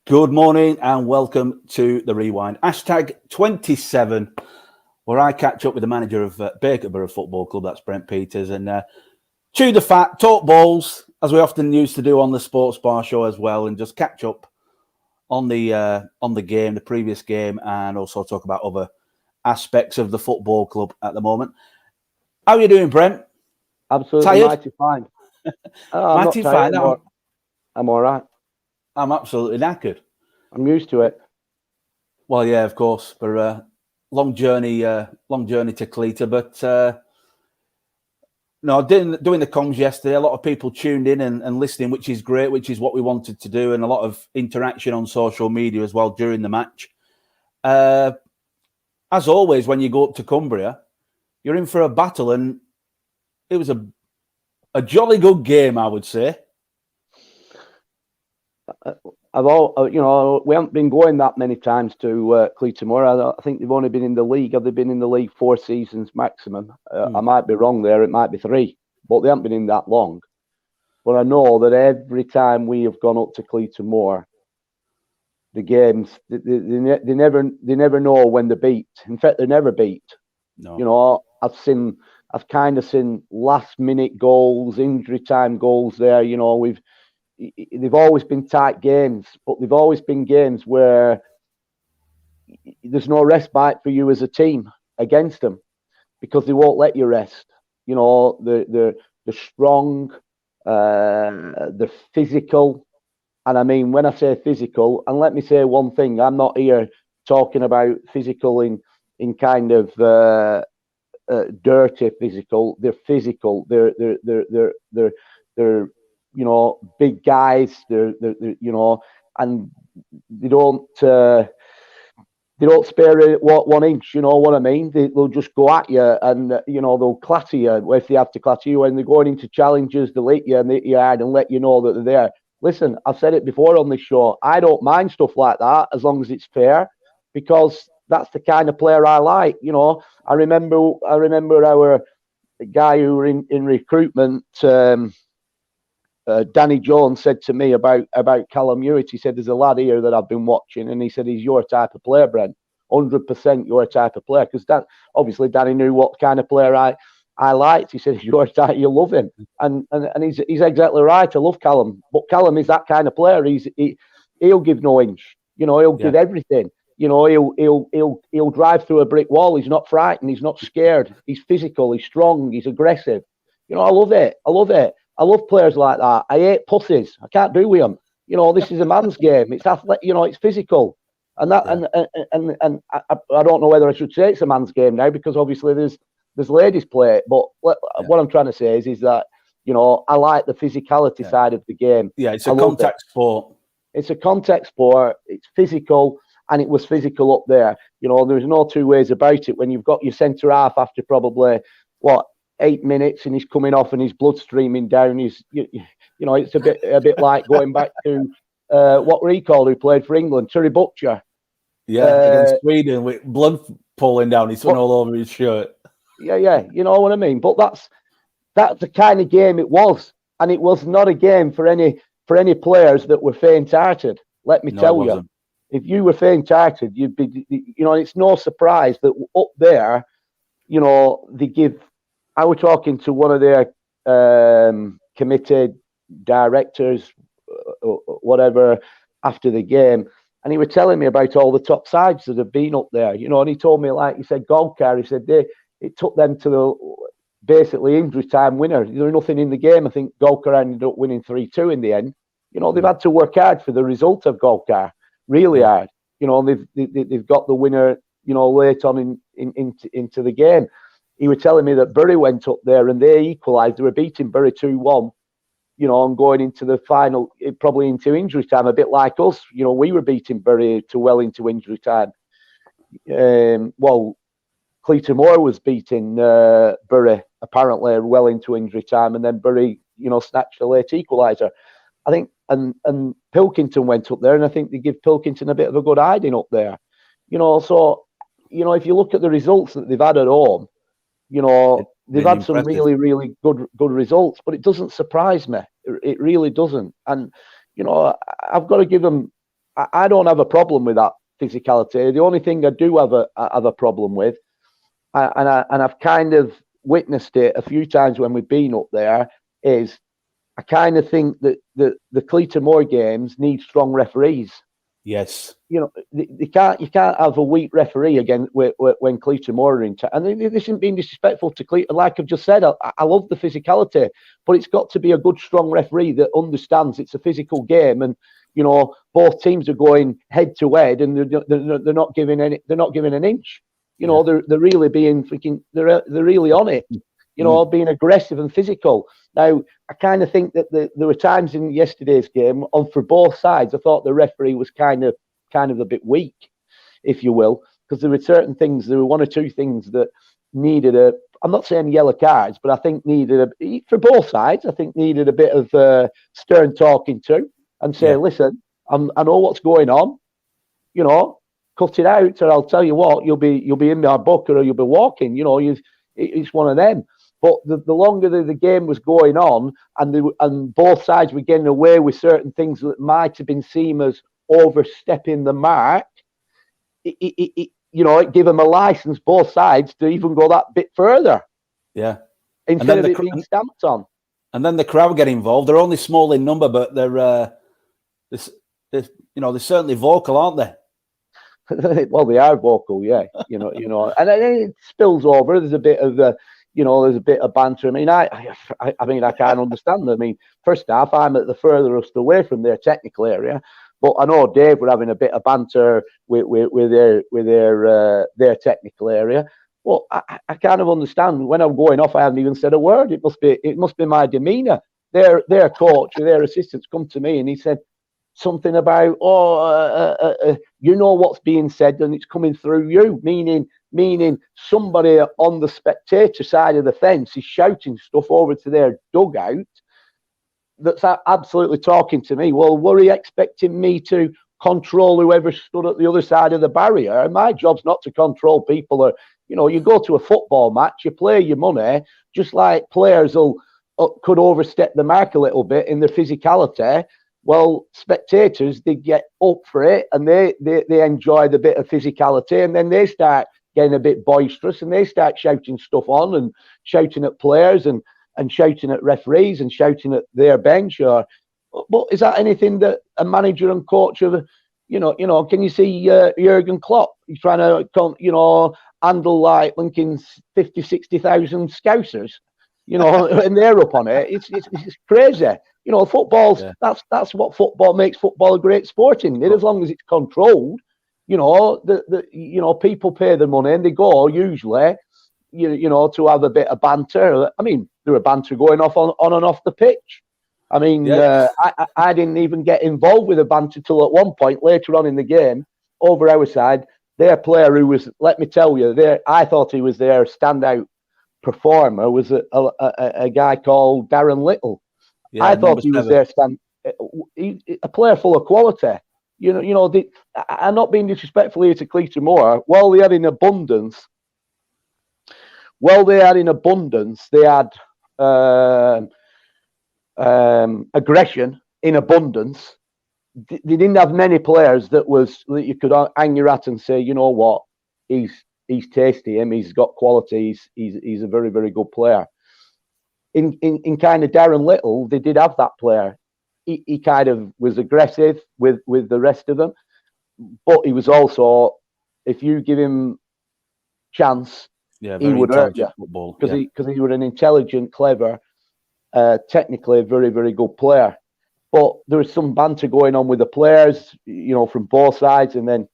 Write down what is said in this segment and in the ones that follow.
Good morning and welcome to the Rewind. Hashtag 27, where I catch up with the manager of Bakerborough Football Club, that's Brent Peters, and chew the fat, talk balls, as we often used to do on the Sports Bar Show as well, and just catch up on the game, the previous game, and also talk about other aspects of the football club at the moment. How are you doing, Brent? Absolutely Tired? mighty fine. I'm Mighty not tired, fine. I'm all right. I'm absolutely knackered. I'm used to it. Well, yeah, of course, for a long journey to Cleator, but no, doing the comms yesterday. A lot of people tuned in and listening, which is great, which is what we wanted to do, and a lot of interaction on social media as well during the match. As always, when you go up to Cumbria, you're in for a battle, and it was a jolly good game, I would say. We haven't been going that many times to Cleator Moor. I think they've only been in the league. Have they been in the league 4 seasons maximum? I might be wrong there. It might be 3, but they haven't been in that long. But I know that every time we have gone up to Cleator Moor, the games they never know when they're beat. In fact, they're never beat. No. I've kind of seen last minute goals, injury time goals there. They've always been tight games, but they've always been games where there's no respite for you as a team against them because they won't let you rest. They're strong, they're physical. And I mean, when I say physical, and let me say one thing, I'm not here talking about physical in kind of dirty physical. They're physical. They're big guys. They're and they don't spare 1 inch. You know what I mean? They'll just go at you, and they'll clatter you if they have to clatter you. When they're going into challenges, they'll hit you and hit you hard and let you know that they're there. Listen, I've said it before on this show. I don't mind stuff like that as long as it's fair, because that's the kind of player I like. I remember our guy who were in recruitment. Danny Jones said to me about Callum Hewitt. He said, "There's a lad here that I've been watching," and he said, "He's your type of player, Brent. 100% your type of player." Because obviously Danny knew what kind of player I liked. He said, "He's your type. You love him," and he's exactly right. I love Callum, but Callum is that kind of player. He'll give no inch. He'll give everything. He'll drive through a brick wall. He's not frightened. He's not scared. He's physical. He's strong. He's aggressive. I love it. I love players like that. I hate pussies. I can't do with them. This is a man's game. It's it's physical, and that and I don't know whether I should say it's a man's game now, because obviously there's ladies play it. But what I'm trying to say is that I like the physicality side of the game. Yeah, it's a contact sport. It's a contact sport. It's physical, and it was physical up there. There's no two ways about it. When you've got your centre half after probably 8 minutes and he's coming off and his blood streaming down. It's a bit like going back to what recall who played for England, Terry Butcher. Yeah, against Sweden with blood pouring down his all over his shirt. Yeah, you know what I mean. But that's the kind of game it was, and it was not a game for any players that were faint-hearted. Let me tell you, if you were faint-hearted, you'd be. It's no surprise that up there, they give. I was talking to one of their committee directors, whatever, after the game, and he was telling me about all the top sides that have been up there. And he told me, like he said, Goldcar. He said it took them to the basically injury time winner. There was nothing in the game. I think Goldcar ended up winning 3-2 in the end. They've had to work hard for the result of Goldcar, really hard. They've got the winner, late on into the game. He was telling me that Bury went up there and they equalised. They were beating Bury 2-1, and going into the final, probably into injury time, a bit like us. We were beating Bury well into injury time. Cleator Moor was beating Bury apparently well into injury time, and then Bury, snatched a late equaliser. I think, and Pilkington went up there, and I think they give Pilkington a bit of a good hiding up there. So, if you look at the results that they've had at home, they've had some really, really good results, but it doesn't surprise me. It really doesn't. And, I've got to give them I don't have a problem with that physicality. The only thing I do have a problem with, and I've kind of witnessed it a few times when we've been up there, is I kind of think that the Cleator Moor games need strong referees. Yes. You know, you can't have a weak referee again when Cleator Moor are in town. And this isn't being disrespectful to Cleator. Like I've just said, I love the physicality, but it's got to be a good, strong referee that understands it's a physical game, and you know both teams are going head to head, and they're not giving an inch. You know, they're really being freaking. They're really on it. You know, being aggressive and physical. Now, I kind of think that there were times in yesterday's game for both sides. I thought the referee was kind of a bit weak, if you will, because there were certain things. There were one or two things that needed I'm not saying yellow cards, but I think for both sides. I think needed a bit of stern talking to, and say, listen, I know what's going on. You know, cut it out, or I'll tell you what, you'll be in my book, or you'll be walking. You know, it's one of them. But the longer the game was going on, and both sides were getting away with certain things that might have been seen as overstepping the mark, it gave them a license, both sides, to even go that bit further. Yeah. Instead of it being stamped on. And then the crowd get involved. They're only small in number, but they're certainly vocal, aren't they? Well, they are vocal, yeah. You know, and then it spills over. There's a bit of there's a bit of banter. I mean, I can't understand. I mean, first half, I'm at the furthest away from their technical area, but I know Dave were having a bit of banter with their technical area. Well, I kind of understand. When I'm going off, I haven't even said a word. It must be my demeanour. Their coach or their assistants come to me and he said something about, you know what's being said and it's coming through you, meaning somebody on the spectator side of the fence is shouting stuff over to their dugout that's absolutely talking to me. Well, were he expecting me to control whoever stood at the other side of the barrier? And my job's not to control people. Or, you go to a football match, you play your money, just like players could overstep the mark a little bit in their physicality. Well, spectators, they get up for it and they enjoy the bit of physicality, and then they start getting a bit boisterous and they start shouting stuff on and shouting at players and shouting at referees and shouting at their bench. But is that anything that a manager and coach of, can you see Jurgen Klopp? He's trying to, handle like linking 50, 60,000 Scousers, and they're up on it. It's crazy. Football's that's what football makes football a great sport, isn't it? As long as it's controlled, people pay the money and they go usually, to have a bit of banter. I mean, there were banter going off on and off the pitch. I mean, I didn't even get involved with the banter till at one point later on in the game, over our side, their player who was, let me tell you, I thought he was their standout performer was a guy called Darren Little. Yeah, I thought he was their a player full of quality. I'm not being disrespectful here to Cleator Moor. While they had in abundance, they had aggression in abundance. They didn't have many players that you could hang your hat and say, you know what, he's tasty. He's got quality. He's a very, very good player. In kind of Darren Little, they did have that player. He kind of was aggressive with the rest of them, but he was also, if you give him chance, he would hurt you because he was an intelligent, clever, technically very, very good player. But there was some banter going on with the players, from both sides. And then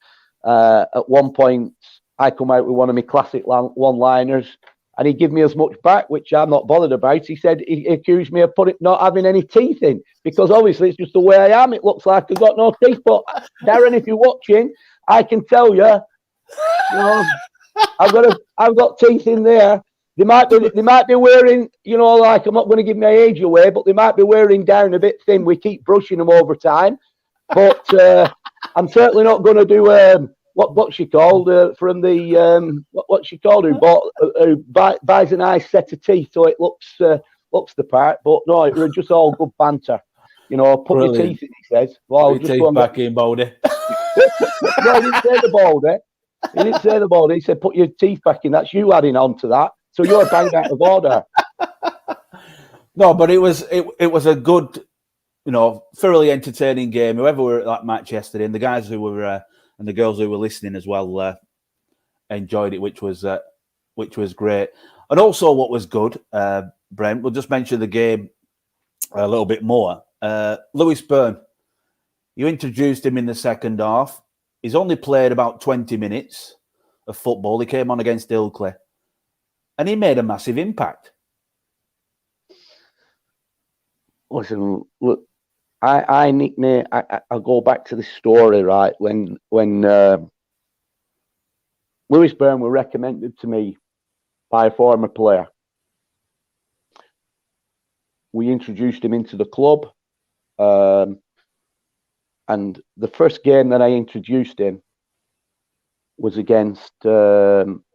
at one point, I come out with one of my classic one-liners, and he gave me as much back, which I'm not bothered about. He said he accused me of not having any teeth in, because obviously it's just the way I am. It looks like I've got no teeth. But Darren, if you're watching, I can tell you, I've got teeth in there. They might be wearing, like, I'm not going to give my age away, but they might be wearing down a bit thin. We keep brushing them over time, but I'm certainly not going to do what's she called from the what's she called who buys a nice set of teeth so it looks the part. But no, it was just all good banter. Put your teeth in, he says. Well, put your teeth back in, Bodie. No, he didn't say the baldy. He didn't say the baldy. He said, put your teeth back in. That's you adding on to that. So you're banged out of order. No, but it was a good, thoroughly entertaining game. Whoever were at that match yesterday, and the guys who were and the girls who were listening as well enjoyed it, which was great. And also, what was good, Brent, we'll just mention the game a little bit more. Lewis Byrne, you introduced him in the second half. He's only played about 20 minutes of football. He came on against Ilkley, and he made a massive impact. Listen, look, I'll go back to this story, right? When Lewis Byrne was recommended to me by a former player, we introduced him into the club. And the first game that I introduced him was against FC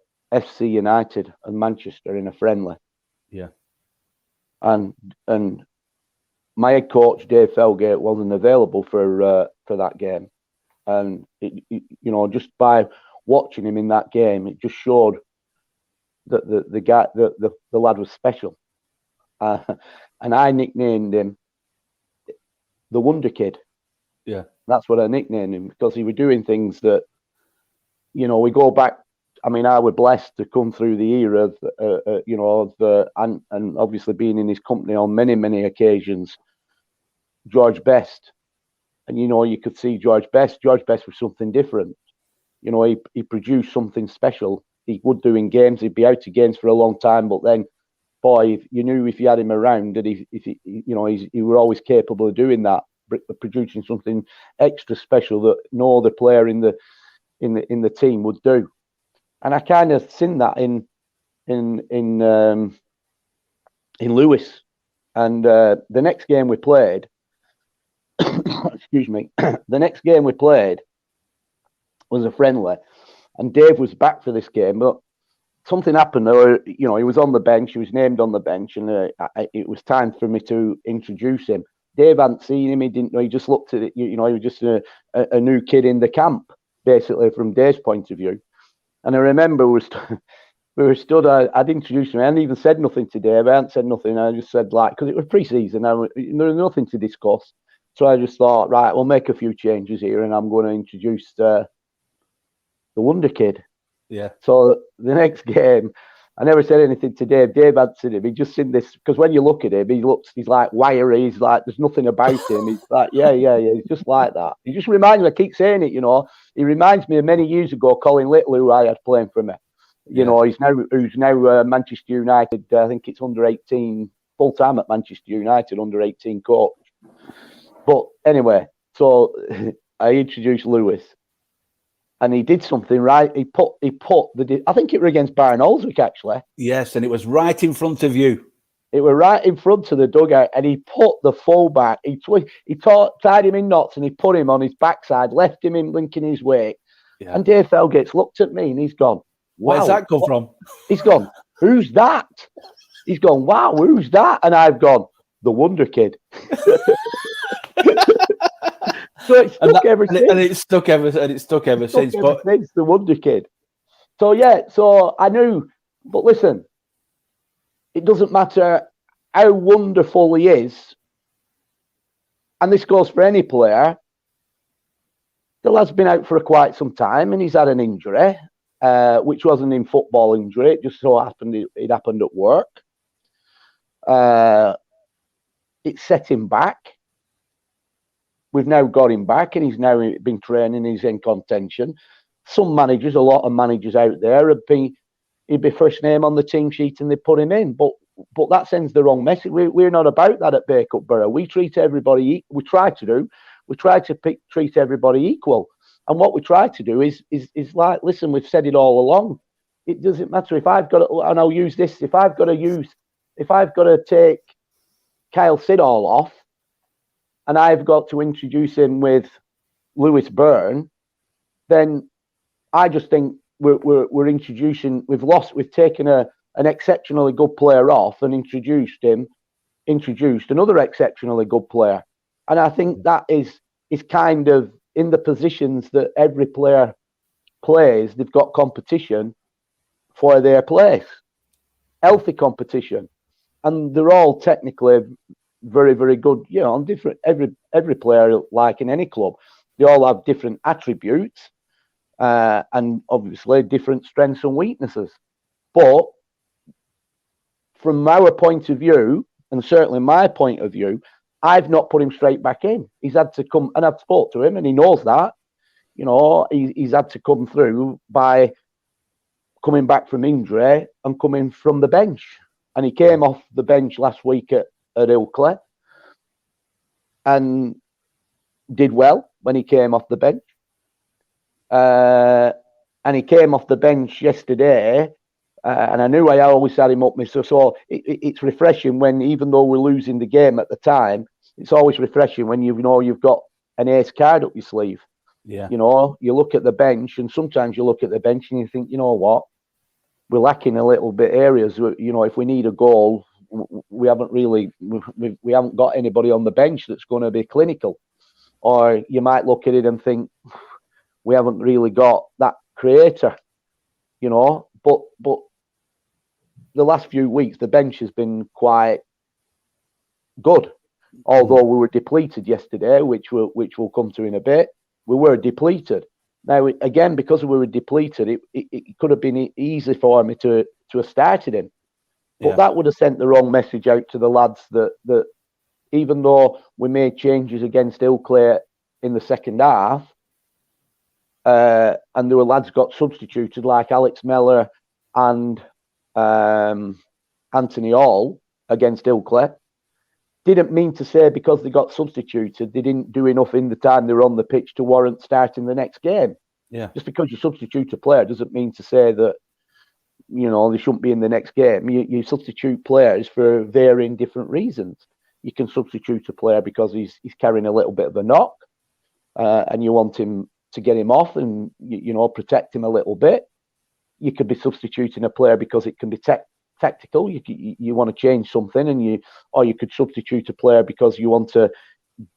United and Manchester in a friendly. Yeah. And my head coach, Dave Felgate, wasn't available for that game. And, just by watching him in that game, it just showed that the lad was special. And I nicknamed him the Wonder Kid. Yeah. That's what I nicknamed him, because he was doing things that, we go back. I mean, I was blessed to come through the era and obviously being in his company on many, many occasions. George Best, and you could see George Best. George Best was something different. He produced something special. He would do in games. He'd be out of games for a long time, but then, boy, you knew if you had him around that he were always capable of doing that, producing something extra special that no other player in the team would do. And I kind of seen that in Lewis. And the next game we played, excuse me, the next game we played was a friendly, and Dave was back for this game, but something happened. He was on the bench. He was named on the bench, and it was time for me to introduce him. Dave hadn't seen him. He didn't know. He just looked at it. He was just a new kid in the camp, basically, from Dave's point of view. And I remember we were stood. I'd introduced him. I hadn't even said nothing to Dave. I hadn't said nothing. I just said, because it was pre-season. There was nothing to discuss. So I just thought, right, we'll make a few changes here, and I'm going to introduce the Wonder Kid. Yeah. So the next game, I never said anything to Dave. Dave hadn't seen him. He just seen this, because when you look at him, he's like wiry. He's like, there's nothing about him. He's like, yeah. He's just like that. He just reminds me, I keep saying it, he reminds me of many years ago, Colin Little, who I had playing for me. Who's now Manchester United. I think it's under 18, full time at Manchester United, under 18 coach. But anyway, so I introduced Lewis. And he did something right. He put I think it was against Bayern Olswick, actually. Yes, and it was right in front of you. It was right in front of the dugout, and he put the fullback. He tied him in knots, and he put him on his backside, left him in linking his weight. Yeah. And Dave Felgate's looked at me, and he's gone, wow. Where's that come from? He's gone, who's that? He's gone, wow, who's that? And I've gone, the Wonder Kid. So it stuck ever since. And it's stuck ever since. But it's the Wonder Kid. So yeah, so I knew. But listen, it doesn't matter how wonderful he is, and this goes for any player. The lad's been out for quite some time, and he's had an injury, which wasn't in football injury. It just so happened it happened at work. It set him back. We've now got him back, and he's now been training. He's in contention. Some managers, a lot of managers out there, he'd be first name on the team sheet, and they put him in. But that sends the wrong message. We're not about that at Bacup Borough. We treat everybody. We try to treat everybody equal. And what we try to do is like, listen, we've said it all along. It doesn't matter if I've got to, and I'll use this. If I've got to take Kyle Siddall off, and I've got to introduce him with Lewis Byrne, then I just think we're introducing. We've taken an exceptionally good player off and introduced another exceptionally good player, and I think that is kind of in the positions that every player plays, they've got competition for their place, healthy competition, and they're all technically very, very good. You know, on different every player, like in any club, they all have different attributes and obviously different strengths and weaknesses. But from our point of view, and certainly my point of view, I've not put him straight back in. He's had to come, and I've spoke to him, and he knows that. You know, he's had to come through by coming back from injury and coming from the bench. And he came off the bench last week at Ilkley and did well when he came off the bench. And he came off the bench yesterday, and I knew I always had him up my so it's refreshing when, even though we're losing the game at the time, it's always refreshing when you know you've got an ace card up your sleeve. Yeah. You know, you look at the bench, and sometimes you look at the bench and you think, you know what, we're lacking a little bit areas. You know, if we need a goal, we haven't really we haven't got anybody on the bench that's going to be clinical. Or you might look at it and think, we haven't really got that creator, you know. But the last few weeks, the bench has been quite good. Although we were depleted yesterday, which we'll come to in a bit, we were depleted. Now, again, because we were depleted, it could have been easy for me to have started him. But that would have sent the wrong message out to the lads that even though we made changes against Ilkley in the second half, and there were lads got substituted like Alex Mellor and Anthony Hall against Ilkley, didn't mean to say because they got substituted, they didn't do enough in the time they were on the pitch to warrant starting the next game. Yeah. Just because you substitute a player doesn't mean to say that, you know, they shouldn't be in the next game. You substitute players for varying different reasons. You can substitute a player because he's carrying a little bit of a knock, and you want him to get him off and, you know, protect him a little bit. You could be substituting a player because it can be tactical. You want to change something, or you could substitute a player because you want to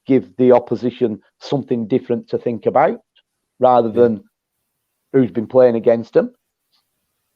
give the opposition something different to think about rather than who's been playing against them.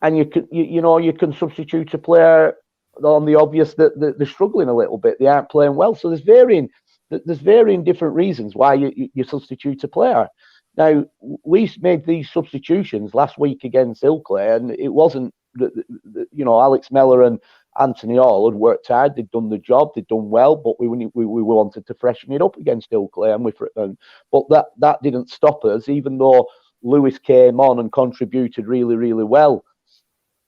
And you can substitute a player on the obvious that they're struggling a little bit. They aren't playing well. So there's varying different reasons why you substitute a player. Now, we made these substitutions last week against Ilkley, and it wasn't, you know, Alex Mellor and Anthony Hall had worked hard. They'd done the job. They'd done well, but we wanted to freshen it up against Ilkley, but that didn't stop us, even though Lewis came on and contributed really, really well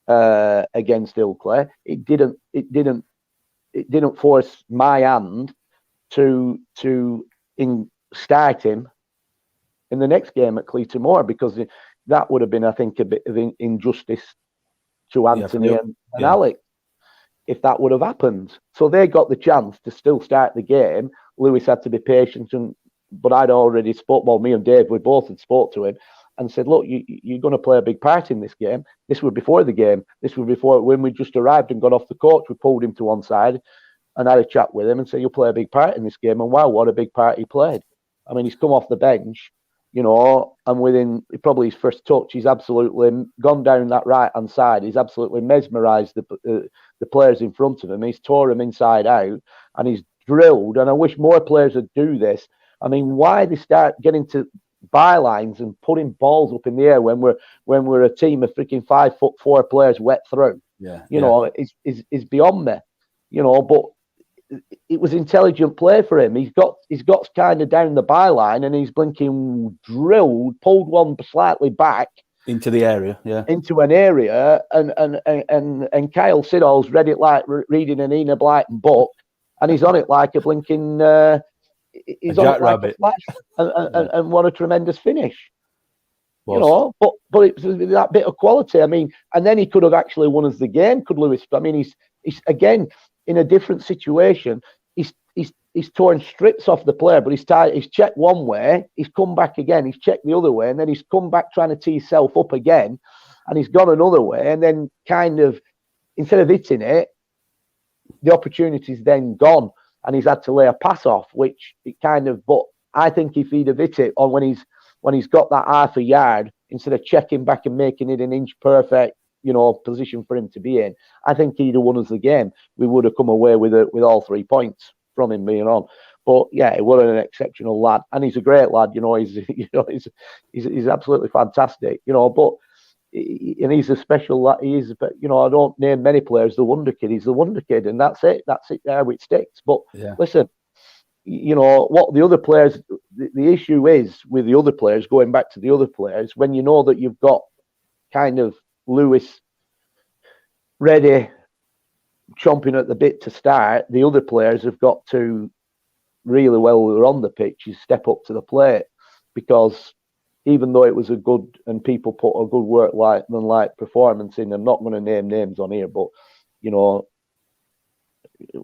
against Ilkley. It didn't force my hand to start him in the next game at Cleator Moor, because that would have been, I think, a bit of injustice to Anthony and Alex if that would have happened. So they got the chance to still start the game. Lewis had to be patient, but I'd already me and Dave, we both had spoke to him and said, look, you're going to play a big part in this game. This was before the game. This was before, when we just arrived and got off the coach, we pulled him to one side and had a chat with him and said, you'll play a big part in this game. And wow, what a big part he played. I mean, he's come off the bench, you know, and within probably his first touch, he's absolutely gone down that right-hand side. He's absolutely mesmerised the players in front of him. He's tore them inside out and he's drilled. And I wish more players would do this. I mean, why they start getting to bylines and putting balls up in the air when we're a team of freaking 5'4" players wet through? You know, is beyond me. You know, but it was intelligent play for him. He's got kind of down the byline and he's blinking drilled, pulled one slightly back into the area, into an area, and Kyle Siddall's read it like reading an Enid Blyton book, and he's on it like a blinking. He's on it like a flash, and what a tremendous finish. You know, but it's that bit of quality. I mean, and then he could have actually won us the game, could Lewis? I mean, he's again in a different situation. He's torn strips off the player, but he's checked one way, he's come back again, he's checked the other way, and then he's come back trying to tee himself up again, and he's gone another way, and then kind of, instead of hitting it, the opportunity's then gone, and he's had to lay a pass off, which it kind of, but I think if he'd have hit it on when he's got that half a yard, instead of checking back and making it an inch perfect, position for him to be in, I think he'd have won us the game. We would have come away with all 3 points from him being on. But yeah, what an exceptional lad, and he's a great lad. He's absolutely fantastic. But and he's a special lad. He is, but I don't name many players the wonder kid. He's the wonder kid, and that's it. That's it. There it sticks. But listen, what the other players. The issue is with the other players. Going back to the other players, when you know that you've got kind of Lewis ready, chomping at the bit to start, the other players have got to really well we were on the pitch is step up to the plate, because even though it was a good and people put a good work like performance in, I'm not going to name names on here, but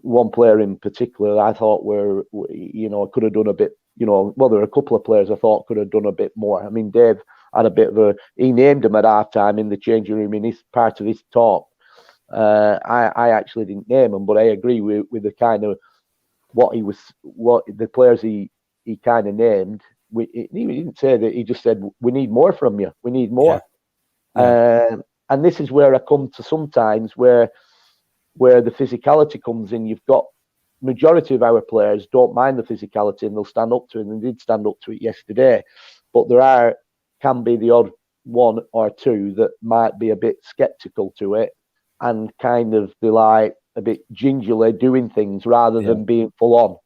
one player in particular I thought could have done a bit, well, there are a couple of players I thought could have done a bit more. I mean, Dave had a bit of he named him at halftime in the changing room in his part of his talk. I actually didn't name him, but I agree with the kind of what the players he kind of named. He didn't say that. He just said, "We need more from you. We need more." Yeah. And this is where I come to sometimes where the physicality comes in. You've got majority of our players don't mind the physicality and they'll stand up to it, and they did stand up to it yesterday. But there can be the odd one or two that might be a bit skeptical to it and kind of be like a bit gingerly doing things rather than being full on.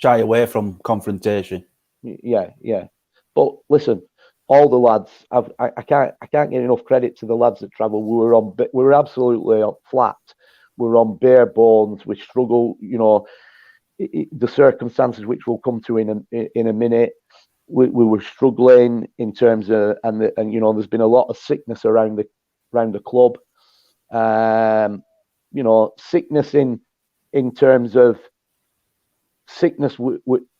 Shy away from confrontation. Yeah. But listen, all the lads, I can't get enough credit to the lads that travel. We were absolutely flat. We were on bare bones. We struggle. The circumstances which we'll come to in a minute. We were struggling in terms of and there's been a lot of sickness around the club. Sickness in terms of sickness,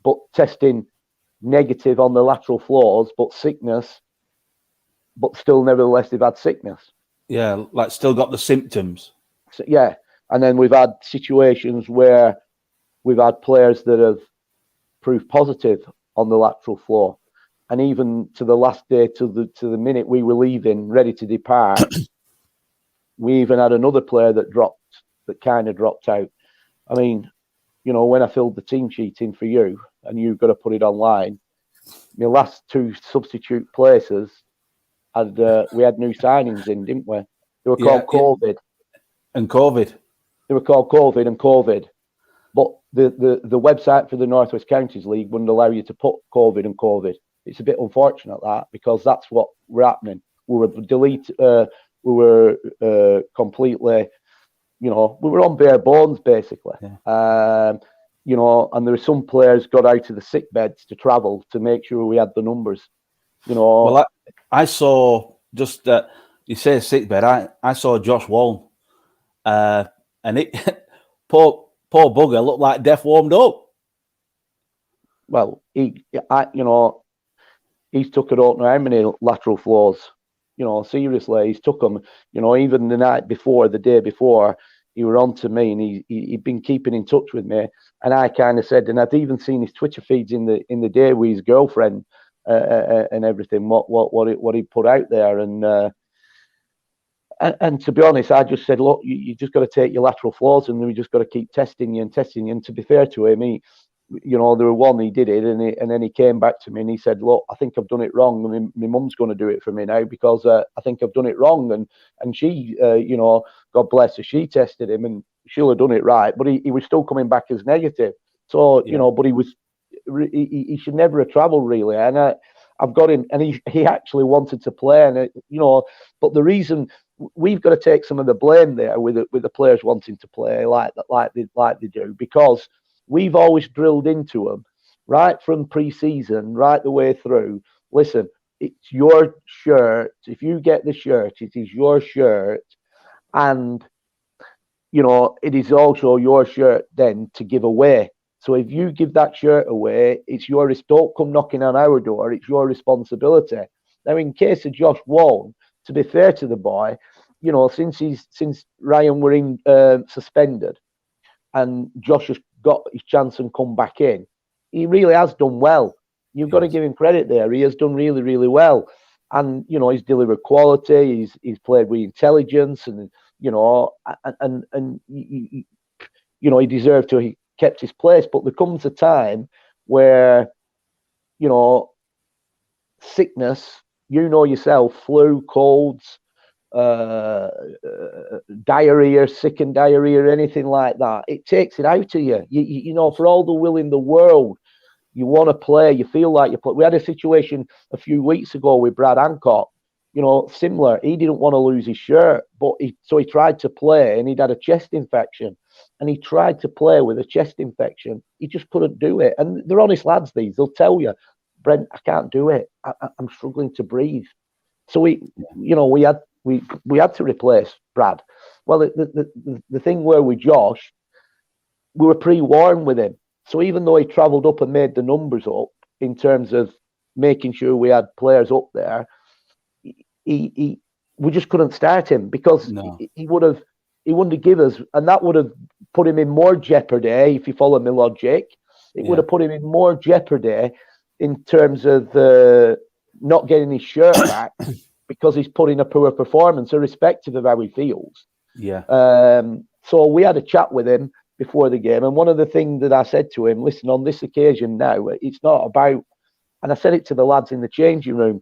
but testing negative on the lateral floors, but sickness, but still nevertheless they've had sickness. Yeah, like still got the symptoms. So, yeah, and then we've had situations where we've had players that have proved positive on the lateral floor, and even to the last day, to the minute we were leaving, ready to depart. We even had another player that kind of dropped out. I mean, when I filled the team sheet in for you, and you've got to put it online, my last 2 substitute places we had new signings in, didn't we? They were called COVID. And COVID. They were called COVID and COVID. But the website for the North West Counties League wouldn't allow you to put COVID and COVID. It's a bit unfortunate that, because that's what were happening. We were completely, we were on bare bones basically. Yeah. And there were some players got out of the sick beds to travel to make sure we had the numbers. Well, I saw just you say sick bed. I saw Josh Wall, and it poor bugger looked like death warmed up. Well, he's took it out now how many lateral floors. Seriously, he's took them. Even the day before, he were on to me, and he'd been keeping in touch with me. And I kind of said, and I'd even seen his Twitter feeds in the day with his girlfriend and everything. What he put out there, and to be honest, I just said, look, you just got to take your lateral floors, and we just got to keep testing you. And to be fair to him, there were one he did it, and then he came back to me and he said, look, I think I've done it wrong. I mean, my mum's going to do it for me now because I think I've done it wrong. And she, God bless her, she tested him and she'll have done it right. But he was still coming back as negative. So, but he should never have travelled really. And I've got him, and he actually wanted to play. And, but the reason we've got to take some of the blame there with the players wanting to play like they do, because we've always drilled into them right from pre-season, right the way through. Listen, it's your shirt. If you get the shirt, it is your shirt. And, it is also your shirt then to give away. So if you give that shirt away, it's yours. Don't come knocking on our door. It's your responsibility. Now, in case of Josh Wall, to be fair to the boy, since Ryan were in suspended, and Josh has got his chance and come back in, he really has done well. You've got to give him credit there. He has done really, really well. And, you know, he's delivered quality. He's played with intelligence, and, you know, and you know, he deserved to have kept his place. But there comes a time where, you know, sickness, you know yourself, flu, colds, diarrhea, sick and diarrhea, anything like that, it takes it out of you. You know, for all the will in the world, you want to play, you feel like you play. We had a situation a few weeks ago with Brad Hancock, you know, similar. He didn't want to lose his shirt, but so he tried to play, and he'd had a chest infection, and he tried to play with a chest infection. He just couldn't do it. And they're honest lads, these. They'll tell you, Brent, I can't do it. I'm struggling to breathe. So we had to replace Brad. Well, the thing where with Josh, we were pre-warned with him. So even though he travelled up and made the numbers up in terms of making sure we had players up there, we just couldn't start him because he wouldn't have given us, and that would have put him in more jeopardy. If you follow my logic, it would have put him in more jeopardy in terms of not getting his shirt back because he's put in a poor performance, irrespective of how he feels. So we had a chat with him before the game, and one of the things that I said to him, listen, on this occasion now, it's not about, and I said it to the lads in the changing room,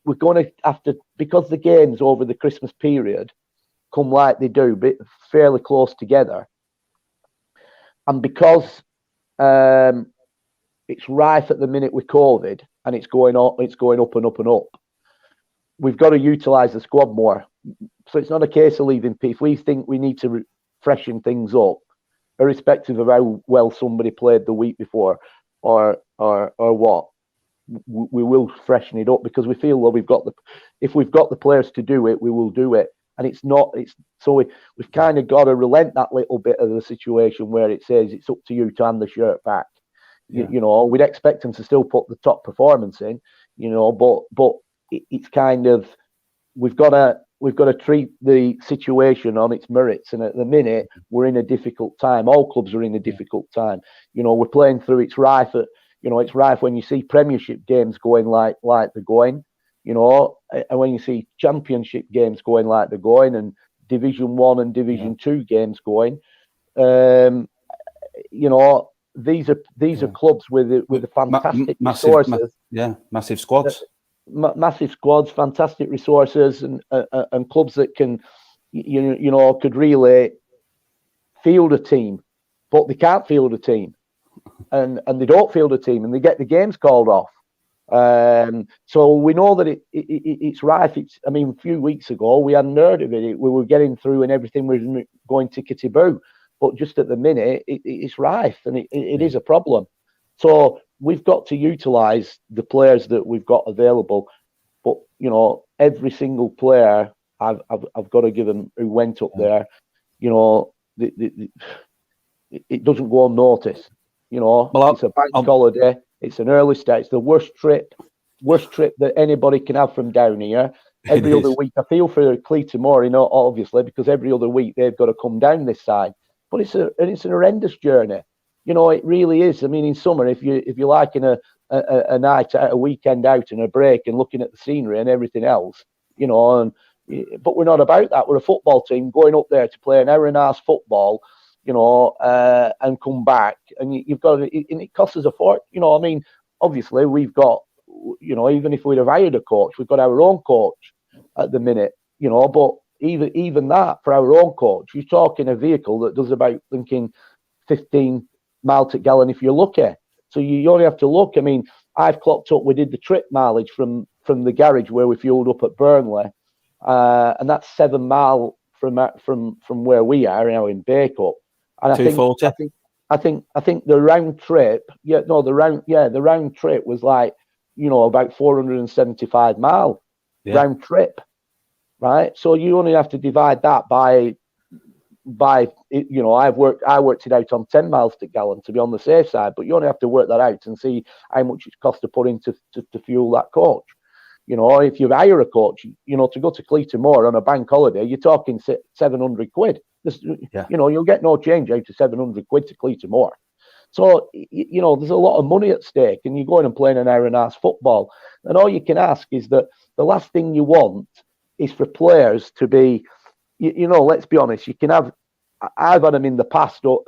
we're going to have to, because the games over the Christmas period come like they do, but fairly close together, and because it's rife at the minute with COVID, and it's going up and up and up, we've got to utilise the squad more. So it's not a case of leaving. If we think we need to freshen things up, irrespective of how well somebody played the week before or what, we will freshen it up because we feel, well, if we've got the players to do it, we will do it. And we've kind of got to relent that little bit of the situation where it says it's up to you to hand the shirt back. You know, we'd expect them to still put the top performance in, you know, but it's kind of, we've got to treat the situation on its merits. And at the minute, we're in a difficult time. All clubs are in a difficult time. You know, we're playing through. It's rife when you see Premiership games going like they're going, you know, and when you see Championship games going like they're going, and Division 1 and Division 2 games going. You know, these are clubs with a fantastic resources. Massive squads. Massive squads, fantastic resources, and clubs that can, you know, could really field a team, but they can't field a team, and they don't field a team, and they get the games called off. So we know that it's rife. I mean, a few weeks ago we hadn't heard of it. We were getting through, and everything was going tickety-boo. But just at the minute, it's rife, and it is a problem. So we've got to utilise the players that we've got available. But, you know, every single player I've got to give them who went up there, you know, it doesn't go unnoticed. You know, it's a bank holiday. It's an early start. It's the worst trip that anybody can have from down here. Every other week, I feel for Cleator Moor, you know, obviously, because every other week they've got to come down this side. But it's an horrendous journey. You know, it really is. I mean, in summer, if you're liking a night out, a weekend out, and a break, and looking at the scenery and everything else, you know, but we're not about that. We're a football team going up there to play an hour and a half football, you know, and come back, and you've got and it costs us a fortune. You know, I mean, obviously we've got, you know, even if we'd have hired a coach, we've got our own coach at the minute, you know, but even that, for our own coach, you're talking a vehicle that does about 15 miles to gallon if you're lucky. So you only have to look. I mean, I've clocked up, we did the trip mileage from the garage where we fueled up at Burnley, and that's 7 miles from where we are now in Bacup. And I think the round trip, the round trip was like, you know, about 475 mile round trip, right? So you only have to divide that by, you know, I worked it out on 10 miles to gallon to be on the safe side, but you only have to work that out and see how much it costs to put in to fuel that coach. You know, if you hire a coach, you know, to go to Cleator Moor on a bank holiday, you're talking 700 quid. You know, you'll get no change out of 700 quid to Cleator Moor. So, you know, there's a lot of money at stake, and you're going and playing an hour and a half football. And all you can ask is that the last thing you want is for players to be, you know, let's be honest, you can have, I've had them in the past, you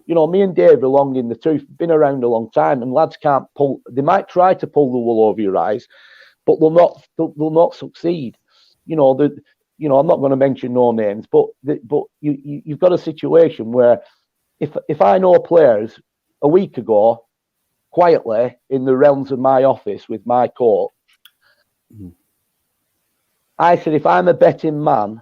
know, me and Dave are long in the tooth, been around a long time, and lads can't pull, they might try to pull the wool over your eyes, but they'll not succeed. You know, I'm not going to mention no names, but you've got a situation where if I know players a week ago, quietly in the realms of my office with my coach, I said, if I'm a betting man,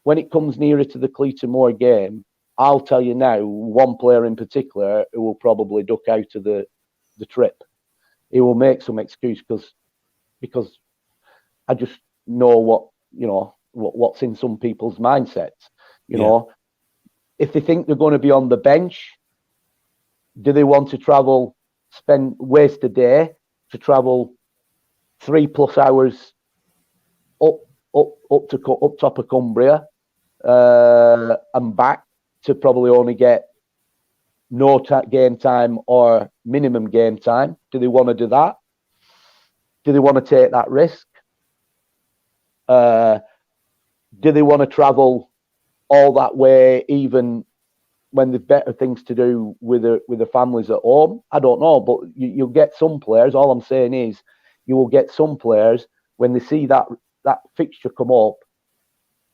when it comes nearer to the Cleator Moor game, I'll tell you now, one player in particular who will probably duck out of the trip. He will make some excuse because I just know what's in some people's mindsets. You know, if they think they're going to be on the bench, do they want to waste a day to travel 3+ hours up top of Cumbria and back to probably only get no game time or minimum game time? Do they want to do that? Do they want to take that risk? Do they want to travel all that way, even when there's better things to do with the families at home? I don't know, but you'll get some players. All I'm saying is, you will get some players when they see that fixture come up,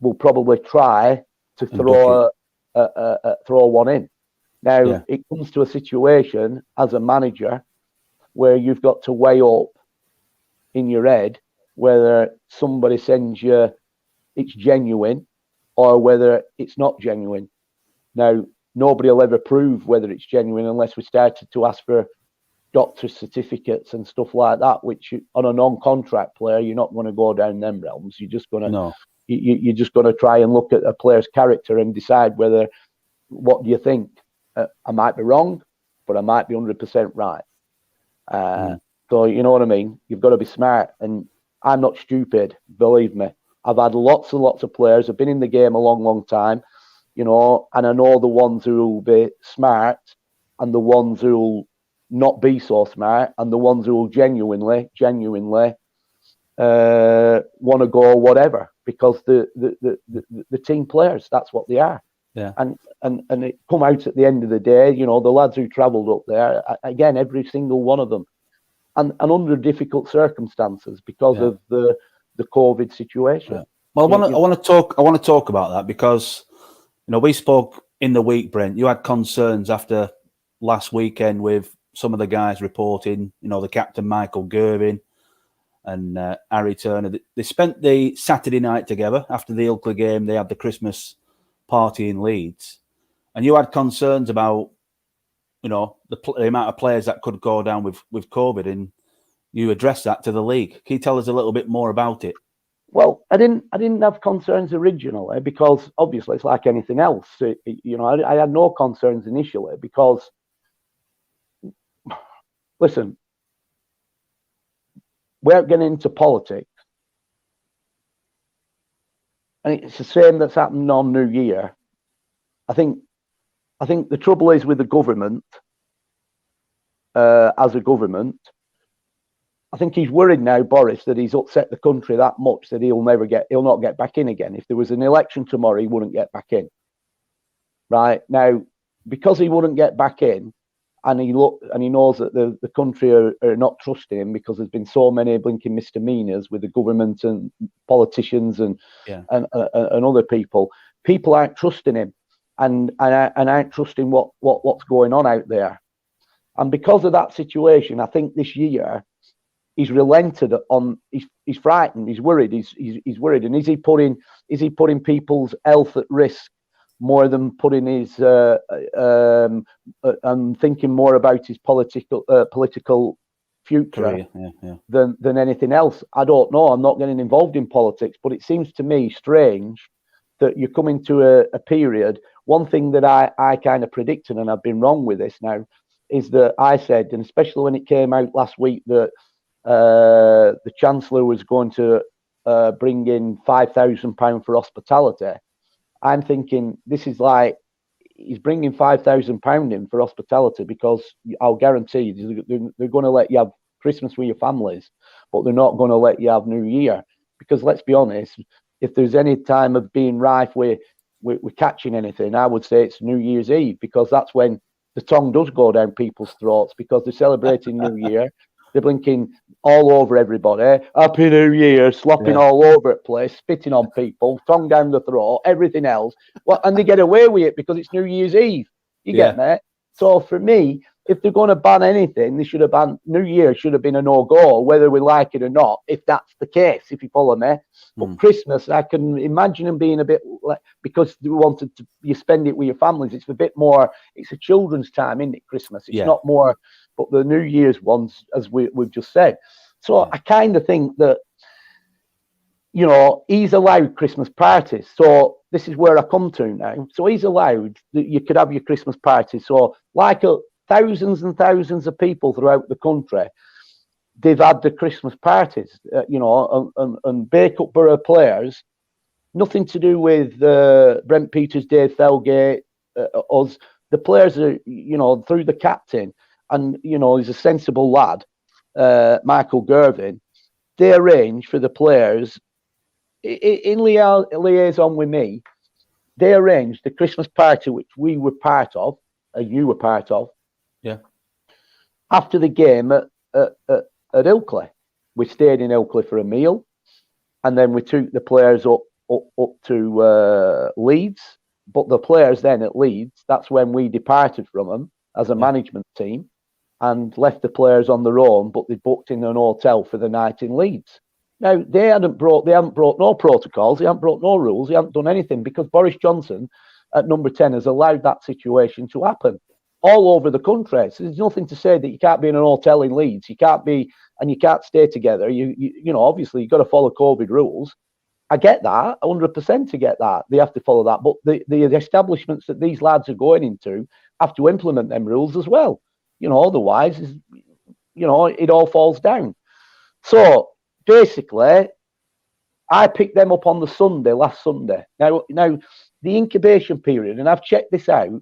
will probably try to throw one in. Now it comes to a situation as a manager where you've got to weigh up in your head whether somebody sends you it's genuine or whether it's not genuine. Now, nobody will ever prove whether it's genuine unless we started to ask for doctor's certificates and stuff like that, which on a non-contract player, you're not going to go down them realms. You're just going to you're just going to try and look at a player's character and decide whether, what do you think? I might be wrong, but I might be 100% right. So you know what I mean? You've got to be smart, and I'm not stupid, believe me. I've had lots and lots of players. I've been in the game a long, long time, you know, and I know the ones who will be smart and the ones who will not be so smart and the ones who will genuinely want to go whatever, because the team players, that's what they are. Yeah. And it come out at the end of the day, you know, the lads who travelled up there, again, every single one of them, and under difficult circumstances because of the COVID situation. Yeah. Well, I want to talk about that because, you know, we spoke in the week, Brent. You had concerns after last weekend with some of the guys reporting, you know, the captain Michael Gervin and Harry Turner. They spent the Saturday night together after the Ilkley game. They had the Christmas party in Leeds, and you had concerns about, you know, the amount of players that could go down with COVID, and you addressed that to the league. Can you tell us a little bit more about it? Well, I didn't have concerns originally because obviously it's like anything else. You know, I had no concerns initially because, listen, we're getting into politics, and it's the same that's happened on New Year. I think the trouble is with the government, as a government. I think he's worried now, Boris, that he's upset the country that much that he'll not get back in again. If there was an election tomorrow, he wouldn't get back in. Right now, because he wouldn't get back in, and he knows that the country are not trusting him because there's been so many blinking misdemeanors with the government and politicians and other people. People aren't trusting him, and aren't trusting what's going on out there. And because of that situation, I think this year he's relented on. He's frightened. He's worried. He's worried. And is he putting people's health at risk more than putting his and thinking more about his political future than anything else? I don't know. I'm not getting involved in politics, but it seems to me strange that you're coming to a period. One thing that I kind of predicted, and I've been wrong with this now, is that I said, and especially when it came out last week, that the Chancellor was going to bring in £5,000 for hospitality. I'm thinking this is like he's bringing £5,000 in for hospitality, because I'll guarantee you they're going to let you have Christmas with your families, but they're not going to let you have New Year, because let's be honest, if there's any time of being rife with catching anything, I would say it's New Year's Eve, because that's when the tongue does go down people's throats, because they're celebrating New Year. They're blinking all over everybody. Happy New Year, slopping all over the place, spitting on people, tongue down the throat, everything else. Well, and they get away with it because it's New Year's Eve. You get me? So for me, if they're going to ban anything, they should have banned New Year. Should have been a no-go, whether we like it or not, if that's the case, if you follow me. But Christmas, I can imagine them being a bit like, because they wanted to, you spend it with your families. It's a bit more, it's a children's time, isn't it, Christmas? It's not more, but the New Year's ones, as we've just said. So I kind of think that, you know, he's allowed Christmas parties. So this is where I come to now. So he's allowed that you could have your Christmas party. So like thousands and thousands of people throughout the country, they've had the Christmas parties, you know, and Bacup Borough players, nothing to do with Brent Peters, Dave Felgate, us. The players are, you know, through the captain, and, you know, he's a sensible lad, Michael Gervin. They arrange for the players, in liaison with me, they arranged the Christmas party, which we were part of, and you were part of. Yeah. After the game at Ilkley, we stayed in Ilkley for a meal, and then we took the players up to Leeds. But the players then at Leeds, that's when we departed from them as a management team, and left the players on their own. But they booked in an hotel for the night in Leeds. Now they haven't brought no protocols, they haven't brought no rules, they haven't done anything, because Boris Johnson at number 10 has allowed that situation to happen all over the country. So there's nothing to say that you can't be in an hotel in Leeds, you can't be, and you can't stay together. You know, obviously you've got to follow COVID rules. I get that, 100% to get that. They have to follow that. But the establishments that these lads are going into have to implement them rules as well. You know, otherwise, you know, it all falls down. So basically, I picked them up on the Sunday, last Sunday. Now the incubation period, and I've checked this out.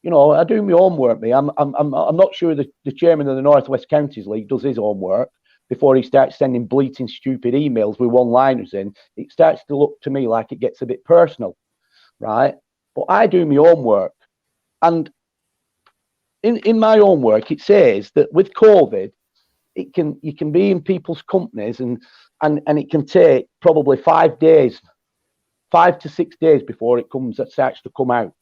You know, I do my homework. I'm not sure the chairman of the North West Counties League does his homework before he starts sending bleating stupid emails with one-liners in. It starts to look to me like it gets a bit personal, right? But I do my homework, and in my homework it says that with COVID, you can be in people's companies and it can take probably 5 to 6 days before it starts to come out.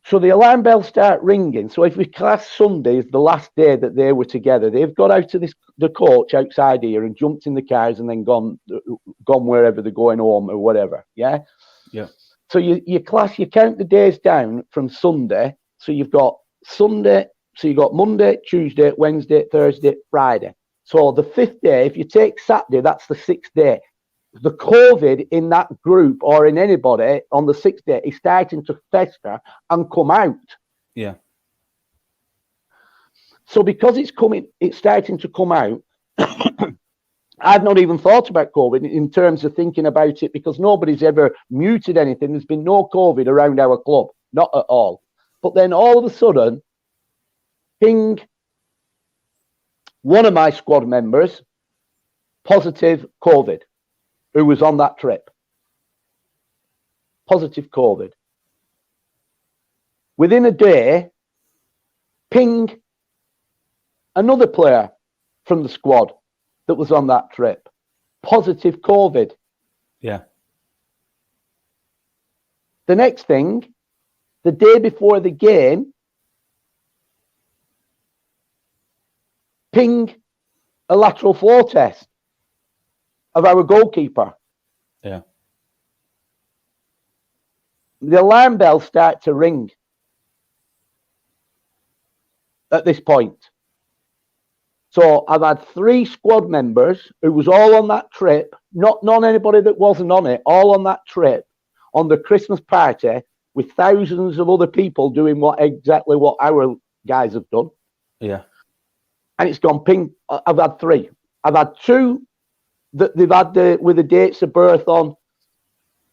So the alarm bells start ringing. So if we class Sunday as the last day that they were together, they've got out of the coach outside here and jumped in the cars and then gone wherever they're going home or whatever. Yeah. Yeah. So you count the days down from Sunday. So you've got Sunday. So you've got Monday, Tuesday, Wednesday, Thursday, Friday. So the 5th day, if you take Saturday, that's the 6th day. The COVID in that group or in anybody on the 6th day is starting to fester and come out. Yeah. So because it's starting to come out, I've not even thought about COVID in terms of thinking about it, because nobody's ever muted anything. There's been no COVID around our club, not at all. But then all of a sudden, ping, one of my squad members, positive COVID, who was on that trip. Positive COVID. Within a day, ping, another player from the squad that was on that trip. Positive COVID. Yeah. The next thing, the day before the game, ping, a lateral flow test of our goalkeeper. Yeah. The alarm bells start to ring at this point. So I've had 3 squad members who was all on that trip, not anybody that wasn't on it, all on that trip on the Christmas party with thousands of other people doing exactly what our guys have done. Yeah. And it's gone ping. I've had 3. I've had 2 that they've had with the dates of birth on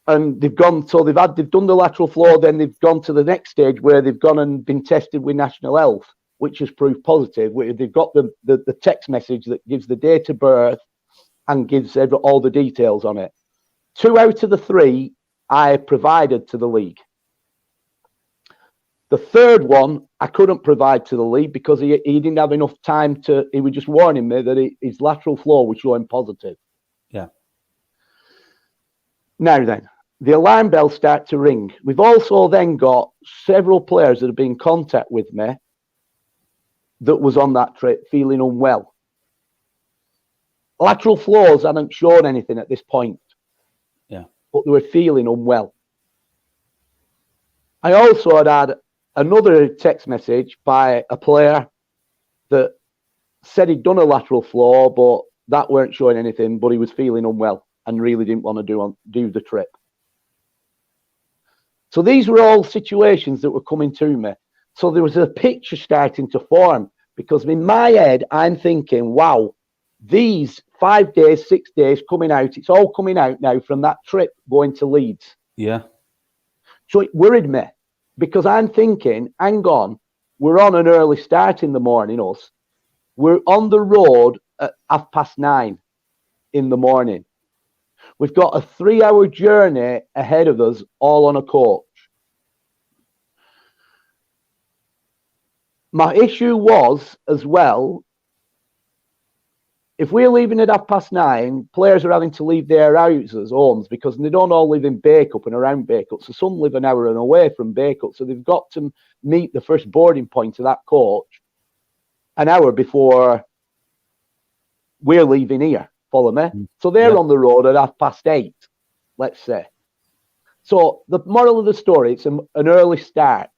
and they've done the lateral floor, then they've gone to the next stage where they've gone and been tested with National Health, which has proved positive. They've got the text message that gives the date of birth and gives all the details on it. 2 out of the 3 I provided to the league. The third one I couldn't provide to the league because he didn't have enough time he was just warning me that his lateral flow was showing positive. Yeah. Now then, the alarm bells start to ring. We've also then got several players that have been in contact with me that was on that trip feeling unwell. Lateral flows hadn't shown anything at this point. Yeah. But they were feeling unwell. I also had another text message by a player that said he'd done a lateral floor, but that weren't showing anything, but he was feeling unwell and really didn't want to do the trip. So these were all situations that were coming to me. So there was a picture starting to form because in my head, I'm thinking, wow, these 5 days, 6 days coming out, it's all coming out now from that trip going to Leeds. Yeah. So it worried me because I'm thinking, hang on, we're on an early start in the morning, us. We're on the road at 9:30 in the morning. We've got a 3-hour journey ahead of us, all on a coach. My issue was, as well, if we're leaving at 9:30, players are having to leave their houses, homes, because they don't all live in Bacup and around Bacup. So some live an hour and away from Bacup. So they've got to meet the first boarding point of that coach an hour before we're leaving here. Follow me? So they're on the road at 8:30, let's say. So the moral of the story, it's an early start.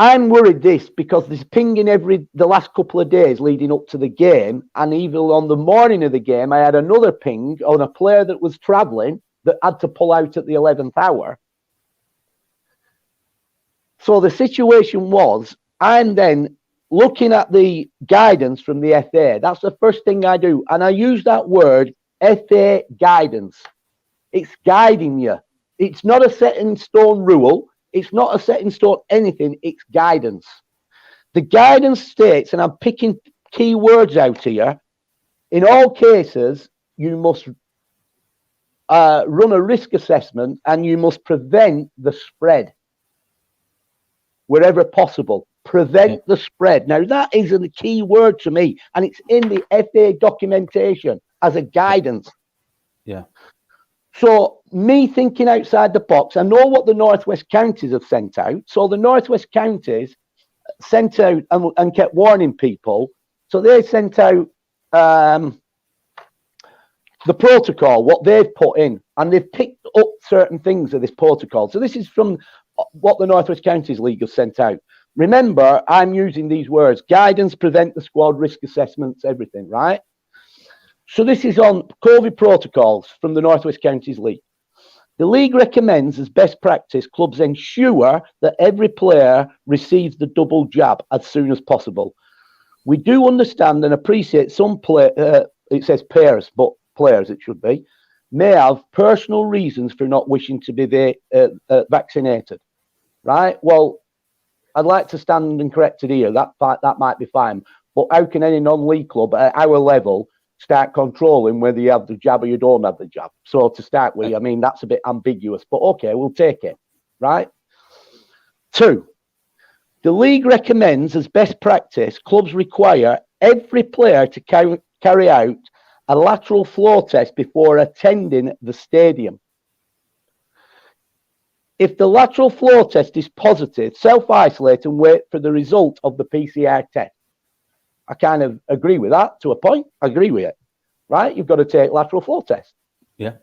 I'm worried because there's pinging the last couple of days leading up to the game, and even on the morning of the game, I had another ping on a player that was travelling that had to pull out at the 11th hour. So the situation was, I'm then looking at the guidance from the FA. That's the first thing I do, and I use that word, FA guidance. It's guiding you. It's not a set in stone rule. It's not a set in stone anything. It's guidance. The guidance states, and I'm picking key words out here, in all cases, you must run a risk assessment and you must prevent the spread wherever possible. Prevent the spread. Now, that is a key word to me, and it's in the FA documentation as a guidance. Yeah. So me thinking outside the box, I know what the Northwest Counties have sent out. So the Northwest Counties sent out and kept warning people. So they sent out the protocol, what they've put in, and they've picked up certain things of this protocol. So this is from what the Northwest Counties League has sent out. Remember, I'm using these words: guidance, prevent the squad, risk assessments, everything, right? So this is on COVID protocols from the Northwest Counties League. The league recommends, as best practice, clubs ensure that every player receives the double jab as soon as possible. We do understand and appreciate some it says players, but players it should be, may have personal reasons for not wishing to be vaccinated. Right? Well, I'd like to stand and correct it here. That might be fine. But how can any non-league club at our level start controlling whether you have the jab or you don't have the jab? So to start with, I mean, that's a bit ambiguous, but okay, we'll take it, right? 2, the league recommends, as best practice, clubs require every player to carry out a lateral flow test before attending the stadium. If the lateral flow test is positive, self-isolate and wait for the result of the PCR test. I kind of agree with that to a point. I agree with it, right? You've got to take lateral flow test. Yeah.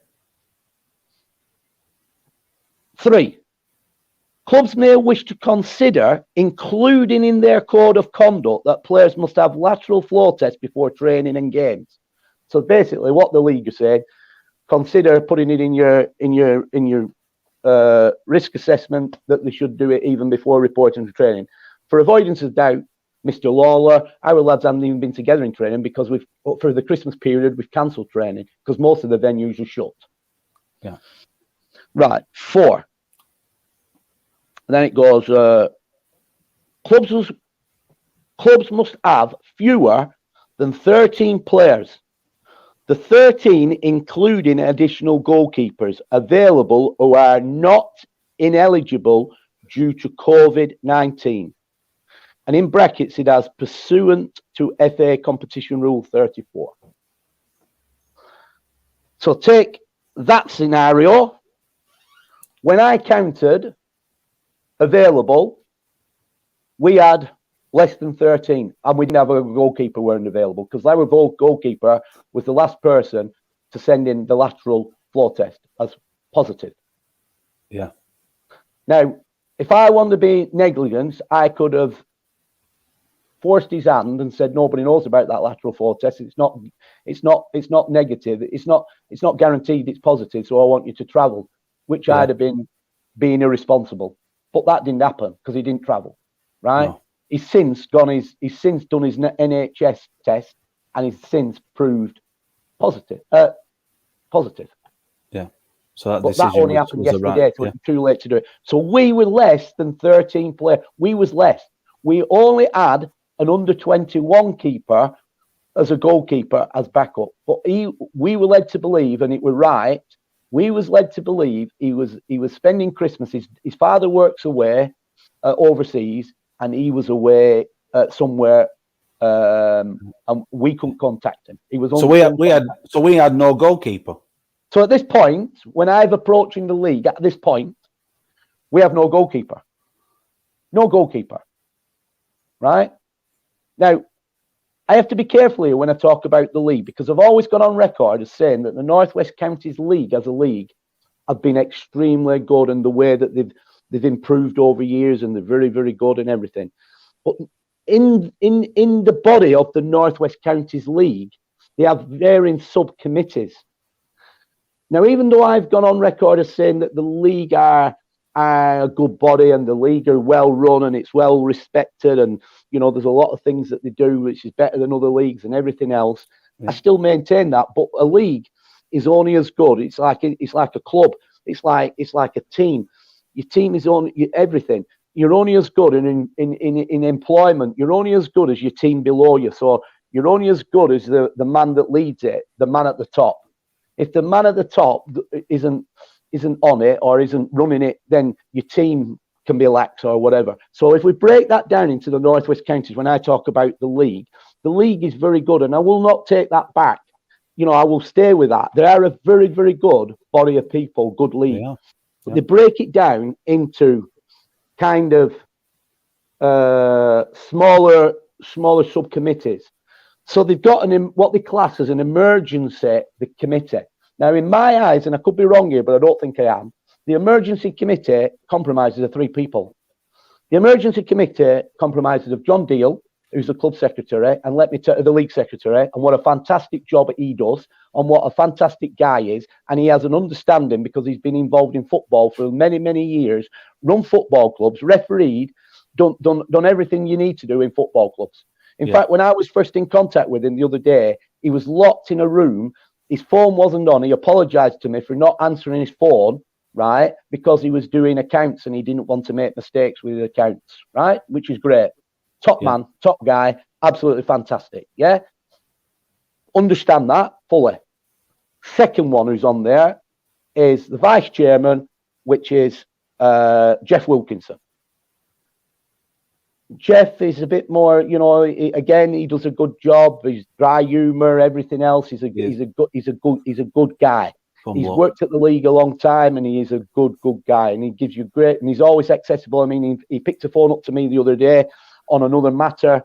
3, clubs may wish to consider including in their code of conduct that players must have lateral flow tests before training and games. So basically, what the league has said, consider putting it in your risk assessment that they should do it even before reporting to training. For avoidance of doubt, Mr. Lawler, our lads haven't even been together in training because for the Christmas period, we've cancelled training because most of the venues are shut. Yeah. Right. 4. And then it goes, clubs must have fewer than 13 players. The 13 including additional goalkeepers available who are not ineligible due to COVID-19. And in brackets, it has pursuant to FA Competition Rule 34. So take that scenario. When I counted available, we had less than 13, and we didn't have a goalkeeper weren't available because our goalkeeper was the last person to send in the lateral flow test as positive. Yeah. Now, if I wanted to be negligent, I could have forced his hand and said nobody knows about that lateral flow test. It's not negative. It's not guaranteed it's positive. So I want you to travel, which I'd have been being irresponsible. But that didn't happen because he didn't travel, right? No. He's since done his NHS test and he's since proved positive. Yeah. So that only happened yesterday, so it's too late to do it. So we were less than 13 players. We was less. We only had an under-21 keeper as a goalkeeper as backup. But we were led to believe, and it were right, we was led to believe he was spending Christmas. His father works away overseas, and he was away somewhere, and we couldn't contact him. He was so we had no goalkeeper. So at this point, when I've approaching the league, at this point, we have no goalkeeper. No goalkeeper. Right? Now, I have to be careful here when I talk about the league because I've always gone on record as saying that the North West Counties League as a league have been extremely good in the way that they've improved over years and they're very, very good and everything. But in the body of the North West Counties League, they have varying subcommittees. Now, even though I've gone on record as saying that the league are a good body and the league are well run and it's well respected and, you know, there's a lot of things that they do which is better than other leagues and everything else, I still maintain that. But a league is only as good. It's like a club. It's like a team. Your team is only everything. You're only as good in employment. You're only as good as your team below you. So you're only as good as the man that leads it, the man at the top. If the man at the top isn't on it or isn't running it, then your team can be lax or whatever. So if we break that down into the North West Counties, when I talk about the league is very good, and I will not take that back. You know, I will stay with that. They are a very, very good body of people, good league. Yeah. But they break it down into kind of smaller subcommittees. So they've got what they class as an emergency committee. Now, in my eyes, and I could be wrong here, but I don't think I am, the emergency committee comprises of 3 people. The emergency committee comprises of John Deal, who's the club secretary, and the league secretary, and what a fantastic job he does, and what a fantastic guy is, and he has an understanding because he's been involved in football for many, many years, run football clubs, refereed, done everything you need to do in football clubs. In fact, when I was first in contact with him the other day, he was locked in a room. His phone wasn't on. He apologized to me for not answering his phone, right? Because he was doing accounts and he didn't want to make mistakes with his accounts, right? Which is great. Top man, top guy, absolutely fantastic. Yeah. Understand that fully. Second one who's on there is the vice chairman, which is Jeff Wilkinson. Jeff is a bit more, you know. He does a good job. He's dry humor, everything else. He's a good guy. He's worked at the league a long time, and he is a good guy. And he gives you great, and he's always accessible. I mean, he picked a phone up to me the other day on another matter,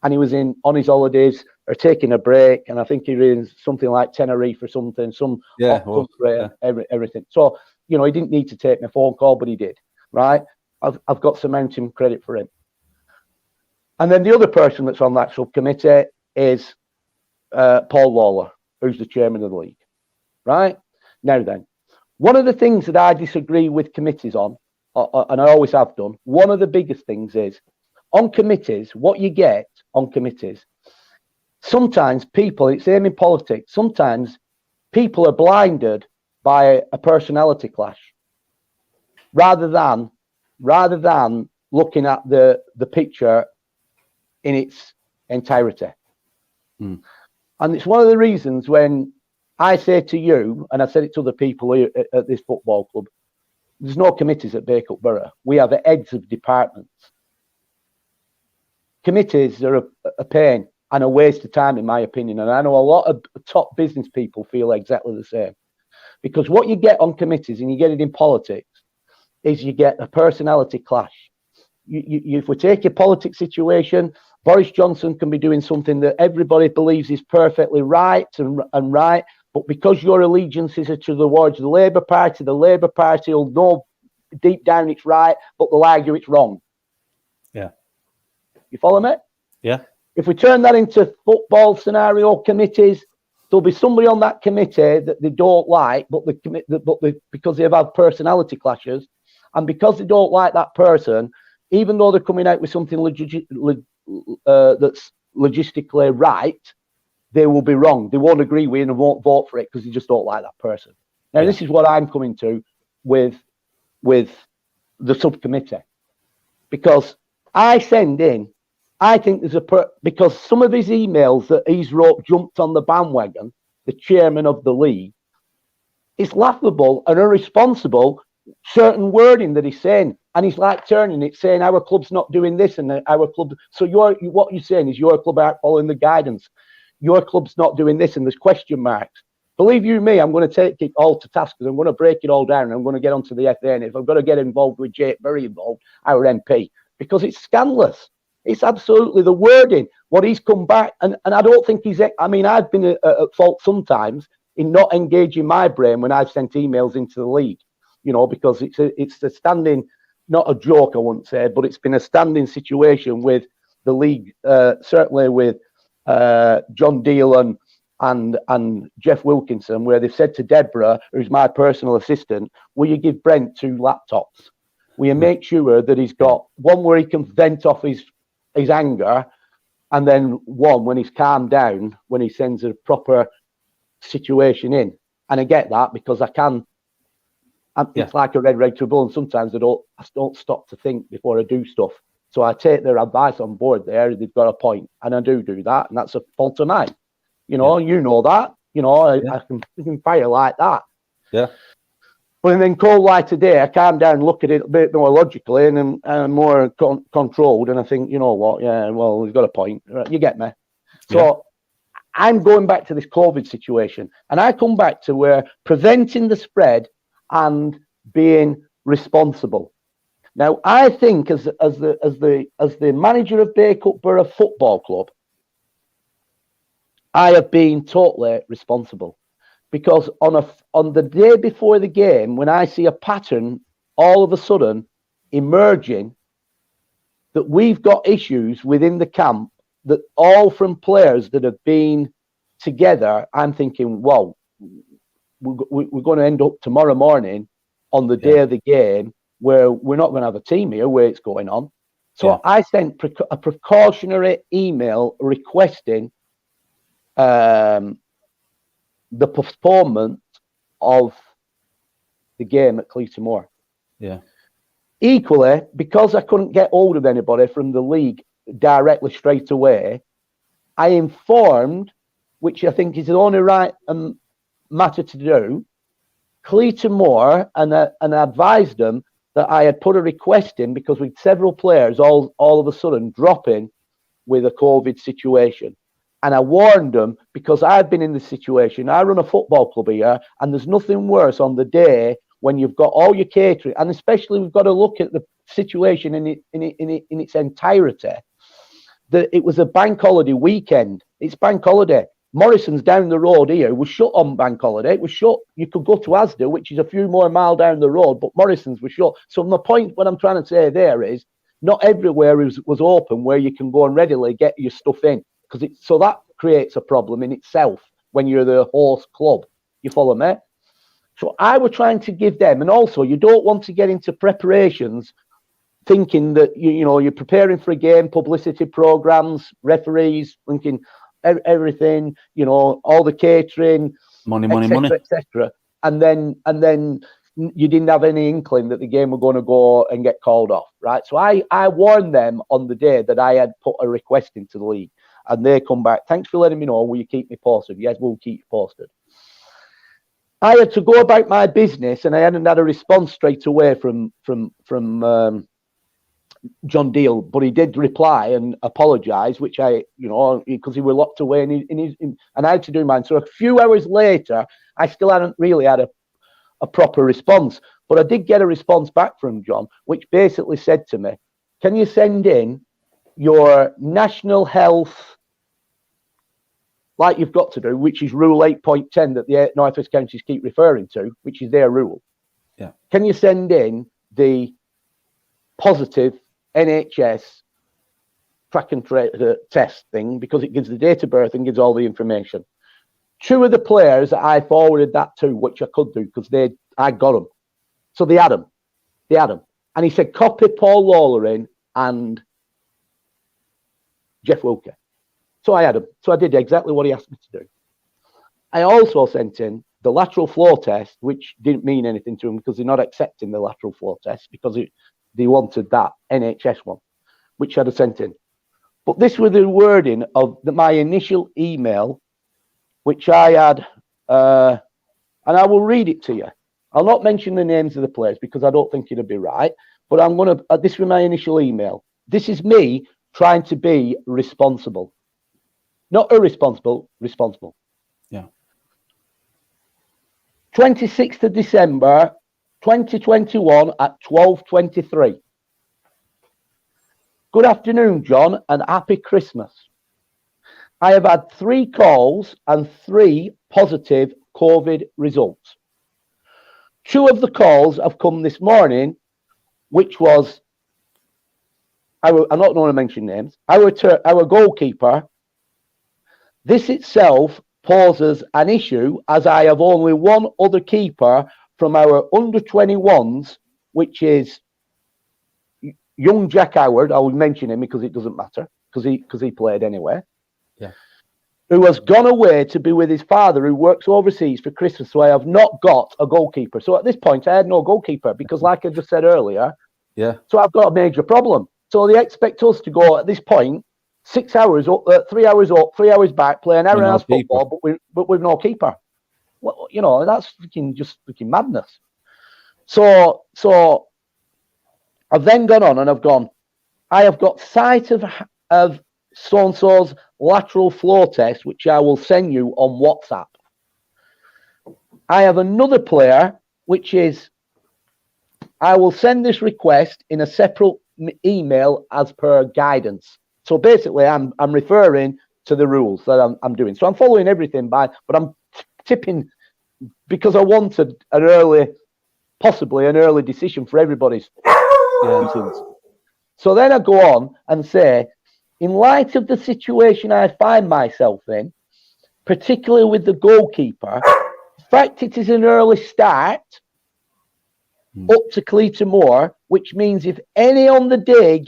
and he was on his holidays or taking a break, and I think he was something like Tenerife or something, everything. So, you know, he didn't need to take my phone call, but he did. Right? I've got some mountain credit for him. And then the other person that's on that subcommittee is Paul Lawler, who's the chairman of the league. Right? Now then, one of the things that I disagree with committees on, and I always have done, one of the biggest things is, on committees, what you get on committees, sometimes people, it's same in politics, sometimes people are blinded by a personality clash, rather than looking at the picture in its entirety. Mm. And it's one of the reasons when I say to you, and I said it to other people here at this football club, there's no committees at Bacup Borough. We have heads of departments. Committees are a pain and a waste of time, in my opinion. And I know a lot of top business people feel exactly the same. Because what you get on committees, and you get it in politics, is you get a personality clash. If we take a politics situation, Boris Johnson can be doing something that everybody believes is perfectly right and right, but because your allegiances are towards the Labour Party will know deep down it's right, but they'll argue it's wrong. Yeah. You follow me? Yeah. If we turn that into football scenario committees, there'll be somebody on that committee that they don't like, because they've had personality clashes, and because they don't like that person, even though they're coming out with something that's logistically right, they will be wrong. They won't agree with it and won't vote for it because they just don't like that person. Now, This is what I'm coming to with the subcommittee, because I send in, I think there's because some of his emails that he's wrote jumped on the bandwagon, the chairman of the league, it's laughable and irresponsible, certain wording that he's saying. And he's like turning it, saying our club's not doing this and our club. So what you're saying is your club aren't following the guidance. Your club's not doing this, and there's question marks. Believe you me, I'm going to take it all to task, because I'm going to break it all down, and I'm going to get onto the FA. And if I've got to get involved with Jake, very involved, our MP, because it's scandalous. It's absolutely the wording. What he's come back, and I don't think I've been at fault sometimes in not engaging my brain when I've sent emails into the league, because it's a standing, not a joke, I wouldn't say, but it's been a standing situation with the league, certainly with John Deal and Jeff Wilkinson, where they've said to Deborah, who's my personal assistant, will you give Brent 2 laptops? Will you make sure that he's got one where he can vent off his anger, and then one when he's calmed down, when he sends a proper situation in? And I get that, because it's like a red rag to a bull, and sometimes I don't stop to think before I do stuff. So I take their advice on board there. They've got a point, and I do that, and that's a fault of mine. You know that. I can fire like that. Yeah. But then cold like today, I calm down and look at it a bit more logically and more controlled, and I think, you know what? Yeah, well, we've got a point. You get me? So I'm going back to this COVID situation, and I come back to where preventing the spread and being responsible. Now, I think as the manager of Bacup Borough Football Club, I have been totally responsible, because on the day before the game, when I see a pattern all of a sudden emerging that we've got issues within the camp, that all from players that have been together, I'm thinking, whoa, we're going to end up tomorrow morning on the day of the game where we're not going to have a team here where it's going on. So I sent a precautionary email requesting the postponement of the game at Cleator Moor. Yeah. Equally, because I couldn't get hold of anybody from the league directly straight away, I informed, which I think is the only right matter to do, Cleator Moor, and advised them that I had put a request in, because with several players all of a sudden dropping with a COVID situation. And I warned them, because I've been in this situation. I run a football club here, and there's nothing worse on the day when you've got all your catering, and especially we've got to look at the situation in its entirety. It was a bank holiday weekend. It's bank holiday. Morrison's down the road here was shut on bank holiday. It was shut. You could go to Asda, which is a few more miles down the road, but Morrison's was shut. So my point, what I'm trying to say there is, not everywhere was open where you can go and readily get your stuff in. So that creates a problem in itself when you're the host club. You follow me? So I was trying to give them, and also you don't want to get into preparations thinking that you're preparing for a game, publicity programs, referees, thinking everything, all the catering, money, etc. and then you didn't have any inkling that the game were going to go and get called off, right? So I warned them on the day that I had put a request into the league, and they come back. Thanks for letting me know. Will you keep me posted? Yes, we'll keep you posted. I had to go about my business, and I hadn't had a response straight away from John Deal, but he did reply and apologise, which I, because he was locked away and I had to do mine. So a few hours later, I still hadn't really had a proper response, but I did get a response back from John, which basically said to me, can you send in your national health, like you've got to do, which is Rule 8.10 that the North West counties keep referring to, which is their rule. Yeah. Can you send in positive NHS track and test thing, because it gives the date of birth and gives all the information. Two of the players that I forwarded that to, which I could do because I got them. So they had them. And he said, copy Paul Lawler in and Jeff Wilkie. So I had them. So I did exactly what he asked me to do. I also sent in the lateral flow test, which didn't mean anything to him because they're not accepting the lateral flow test because they wanted that NHS one, which I'd have sent in. But this was the wording of my initial email, which I had, and I will read it to you. I'll not mention the names of the players because I don't think it'd be right, but I'm going to, this was my initial email. This is me trying to be responsible. Not irresponsible, responsible. Yeah. 26th of December, 2021 at 12:23. Good afternoon, John, and happy Christmas. I have had 3 calls and 3 positive COVID results. 2 of the calls have come this morning, which was, I'm not going to mention names, our goalkeeper. This itself poses an issue as I have only one other keeper from our under 21s, which is young Jack Howard. I will mention him because it doesn't matter because he played anyway. Yeah. Who has gone away to be with his father who works overseas for Christmas. So I have not got a goalkeeper. So at this point, I had no goalkeeper because, like I just said earlier, yeah. So I've got a major problem. So they expect us to go at this point 6 hours up, 3 hours up, 3 hours back, play an hour and a half football, but with no keeper. Well, that's freaking madness. So I've then gone on and I've gone, I have got sight of so-and-so's lateral flow test, which I will send you on WhatsApp. I have another player, which is, I will send this request in a separate email as per guidance. So basically, I'm referring to the rules that I'm doing. So I'm following everything but I'm tipping because I wanted possibly an early decision for everybody's reasons. So then I go on and say, in light of the situation I find myself in, particularly with the goalkeeper, the fact it is an early start up to Cleator Moor, which means if any on the day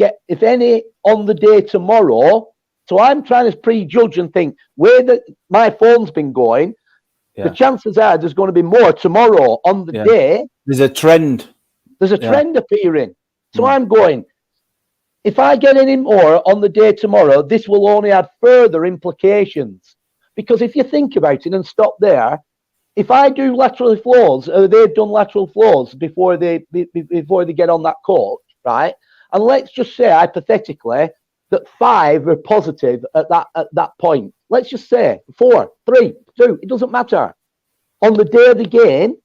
tomorrow, so I'm trying to prejudge and think where my phone's been going, the chances are there's going to be more tomorrow on the day. There's a trend. There's a trend appearing. So I'm going, if I get any more on the day tomorrow, this will only add further implications. Because if you think about it and stop there, if I do lateral flows, they've done lateral flows before they get on that court, right? And let's just say hypothetically that 5 are positive at that point. Let's just say 4, 3, 2. It doesn't matter. On the day of the game,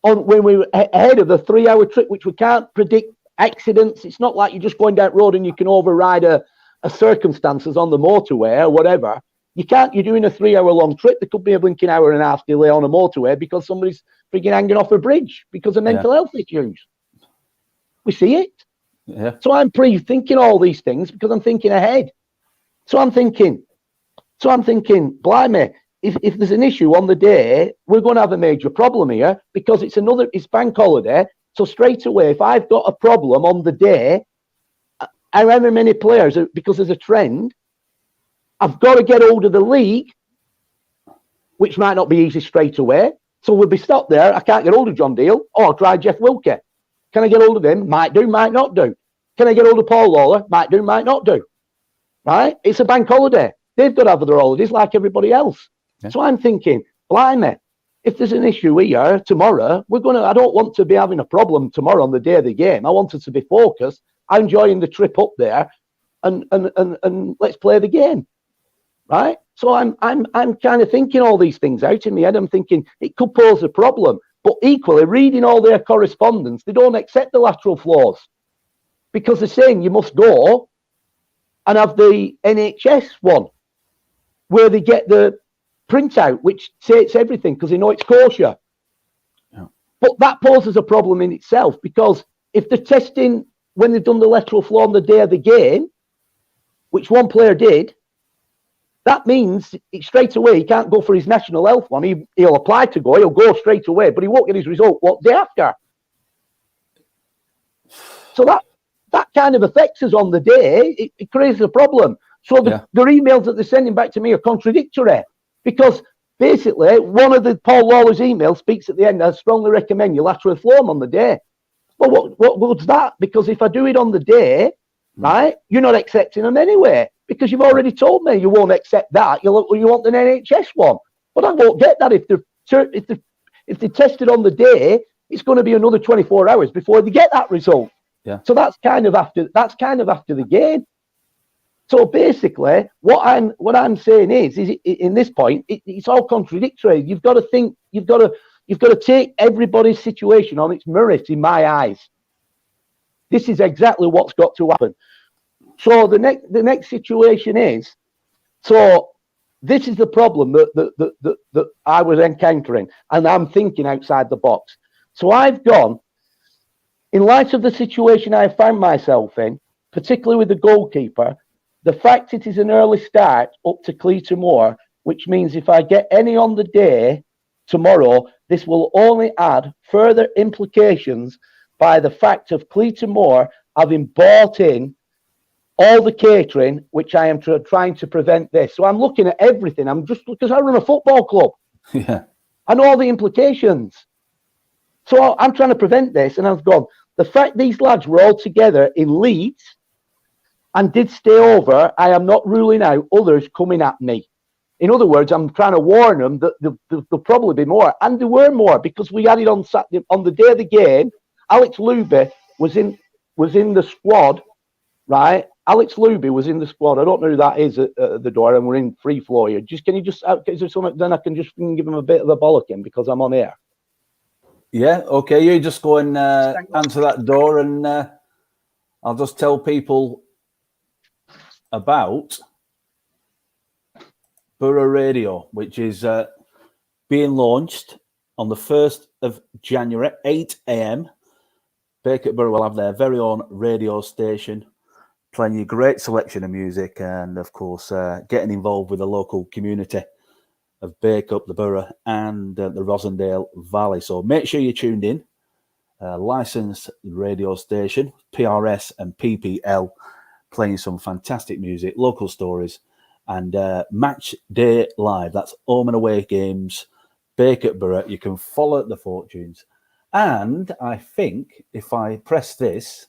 when we were ahead of the 3-hour trip, which we can't predict accidents. It's not like you're just going down the road and you can override a circumstances on the motorway or whatever. You can't. You're doing a 3-hour long trip. There could be a blinking hour and a half delay on a motorway because somebody's freaking hanging off a bridge because of mental health issues. We see it. Yeah. So I'm pre-thinking all these things because I'm thinking ahead. So I'm thinking, blimey, if there's an issue on the day, we're going to have a major problem here because it's bank holiday. So straight away, if I've got a problem on the day, however many players, because there's a trend, I've got to get hold of the league, which might not be easy straight away. So we'll be stopped there. I can't get hold of John Deal. Oh, I'll try Jeff Wilkie. Can I get hold of him? Might do, might not do. Can I get hold of Paul Lawler? Might do, might not do. Right? It's a bank holiday. They've got to have their holidays like everybody else. Yeah. So I'm thinking, blimey, if there's an issue here tomorrow, I don't want to be having a problem tomorrow on the day of the game. I want us to be focused. I'm enjoying the trip up there and let's play the game. Right? So I'm kind of thinking all these things out in my head. I'm thinking it could pose a problem. But equally, reading all their correspondence, they don't accept the lateral floors because they're saying you must go and have the NHS one where they get the printout, which states everything because they know it's kosher. Yeah. But that poses a problem in itself because if they're testing when they've done the lateral floor on the day of the game, which one player did, that means straight away he can't go for his national health one. He'll apply to go, he'll go straight away, but he won't get his result what day after. So that kind of affects us on the day. It creates a problem. So their emails that they're sending back to me are contradictory because basically one of the Paul Lawler's emails speaks at the end, I strongly recommend you lateral floor on the day. Well, what good's that? Because if I do it on the day, right, you're not accepting them anyway. Because you've already told me you won't accept that. You want an NHS one. But I won't get that if they're tested on the day. It's going to be another 24 hours before they get that result. Yeah. So that's kind of after the game. So basically, what I'm saying is in this point, it's all contradictory. You've got to think. You've got to take everybody's situation on its merit. In my eyes, this is exactly what's got to happen. So the next situation is, so this is the problem that I was encountering, and I'm thinking outside the box. So I've gone, in light of the situation I found myself in, particularly with the goalkeeper, the fact it is an early start up to Cleator Moor, which means if I get any on the day tomorrow, this will only add further implications by the fact of Cleator Moor having bought in all the catering, which I am trying to prevent this. So I'm looking at everything. I'm just because I run a football club. Yeah. I know all the implications. So I'm trying to prevent this. And I've gone, the fact these lads were all together in Leeds and did stay over, I am not ruling out others coming at me. In other words, I'm trying to warn them that there'll probably be more. And there were more because we had it on Saturday, on the day of the game. Alex Luby was in the squad, right? Alex Luby was in the squad. I don't know who that is at the door, and we're in free flow here. Is there something? Then I can just give him a bit of a bollocking because I'm on air. Yeah, okay. You just go and answer that door, and I'll just tell people about Borough Radio, which is being launched on the 1st of January, 8 a.m. Borough will have their very own radio station, playing you a great selection of music and, of course, getting involved with the local community of Bacup, the Borough, and the Rosendale Valley. So make sure you're tuned in. Licensed radio station, PRS and PPL, playing some fantastic music, local stories, and match day live. That's home and away games, Bacup Borough. You can follow the fortunes. And I think if I press this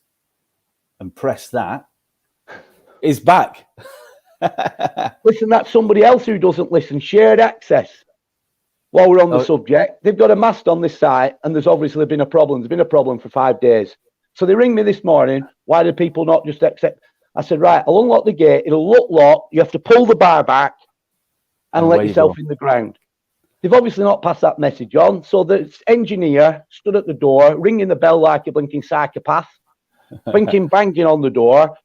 and press that, is back. Listen, that's somebody else who doesn't listen. Shared access. While we're on the subject, they've got a mast on this site, and there's obviously been a problem. There's been a problem for 5 days. So they ring me this morning. Why do people not just accept? I said, right, I'll unlock the gate. It'll look locked. You have to pull the bar back and let yourself in the ground. They've obviously not passed that message on. So the engineer stood at the door, ringing the bell like a blinking psychopath, banging on the door.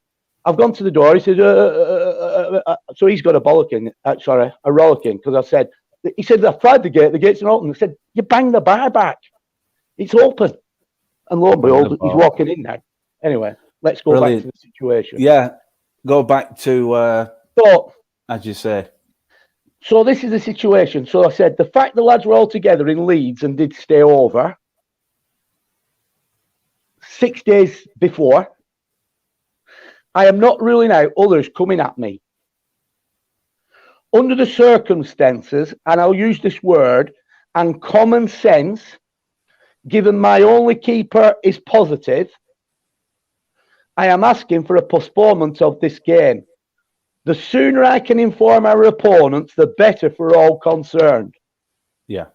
I've gone to the door. He said, so he's got a rollicking, because I said, he said, I've tried the gate's not open. I said, you bang the bar back. It's open. And lo and behold, he's walking in now. Anyway, let's go back to the situation. Yeah, go back to, as you say. So this is the situation. So I said, the fact the lads were all together in Leeds and did stay over 6 days before, I am not ruling out others coming at me. Under the circumstances, and I'll use this word, and common sense, given my only keeper is positive, I am asking for a postponement of this game. The sooner I can inform our opponents, the better for all concerned. Yeah.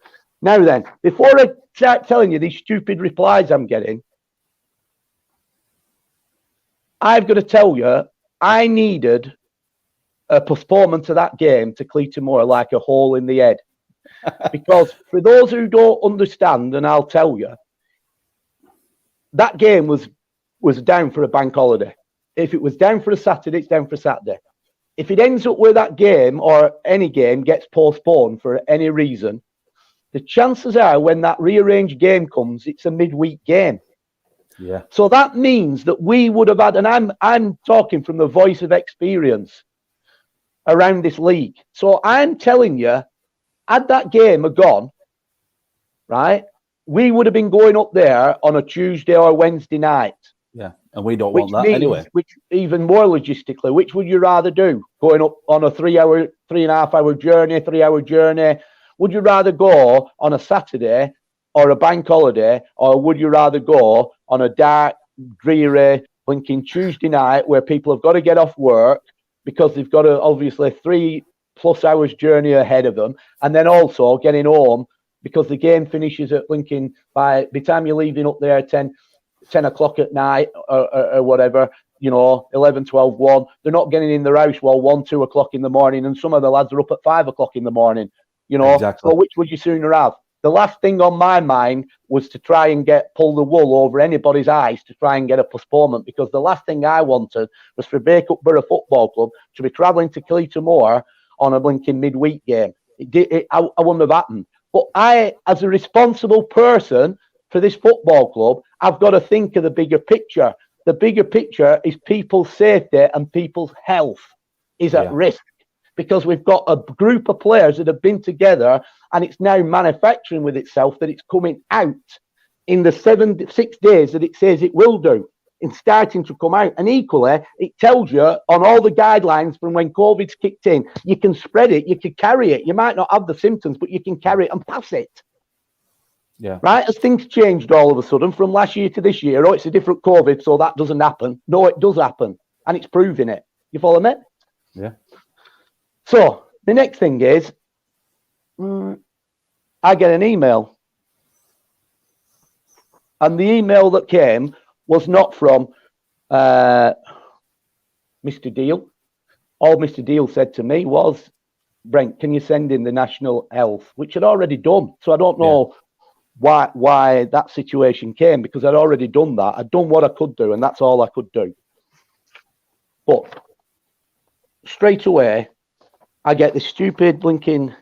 Now then, before I start telling you these stupid replies I'm getting, I've got to tell you, I needed a postponement of that game to Cleator Moor like a hole in the head. Because for those who don't understand, and I'll tell you, that game was down for a bank holiday. If it was down for a Saturday, it's down for a Saturday. If it ends up where that game or any game gets postponed for any reason, the chances are when that rearranged game comes, it's a midweek game. Yeah. So that means that we would have had, and I'm talking from the voice of experience around this league. So I'm telling you, had that game gone, right, we would have been going up there on a Tuesday or Wednesday night. Yeah, and we don't want that anyway. Which even more logistically, which would you rather do? Going up on a 3.5 hour journey, 3 hour journey? Would you rather go on a Saturday or a bank holiday, or would you rather go on a dark, dreary, blinking Tuesday night where people have got to get off work because they've got a obviously 3+ hours journey ahead of them, and then also getting home because the game finishes at blinking by the time you're leaving up there 10 o'clock at night or whatever, 11, 12, 1. They're not getting in their house 1, 2 o'clock in the morning, and some of the lads are up at 5 o'clock in the morning. Exactly. So which would you sooner have? The last thing on my mind was to try and pull the wool over anybody's eyes to try and get a postponement, because the last thing I wanted was for Bacup Borough Football Club to be travelling to Cleator Moor on a blinking midweek game. I wouldn't have happened. But I, as a responsible person for this football club, I've got to think of the bigger picture. The bigger picture is people's safety and people's health is at risk, because we've got a group of players that have been together, and it's now manufacturing with itself that it's coming out in the 6 days that it says it will do. It's starting to come out. And equally, it tells you on all the guidelines from when COVID's kicked in, you can spread it, you can carry it. You might not have the symptoms, but you can carry it and pass it. Yeah. Right? As things changed all of a sudden from last year to this year, it's a different COVID, so that doesn't happen. No, it does happen. And it's proving it. You follow me? Yeah. So the next thing is, I get an email. And the email that came was not from Mr. Deal. All Mr. Deal said to me was, Brent, can you send in the National Health? Which I'd already done. So I don't know why that situation came, because I'd already done that. I'd done what I could do, and that's all I could do. But straight away, I get this stupid blinking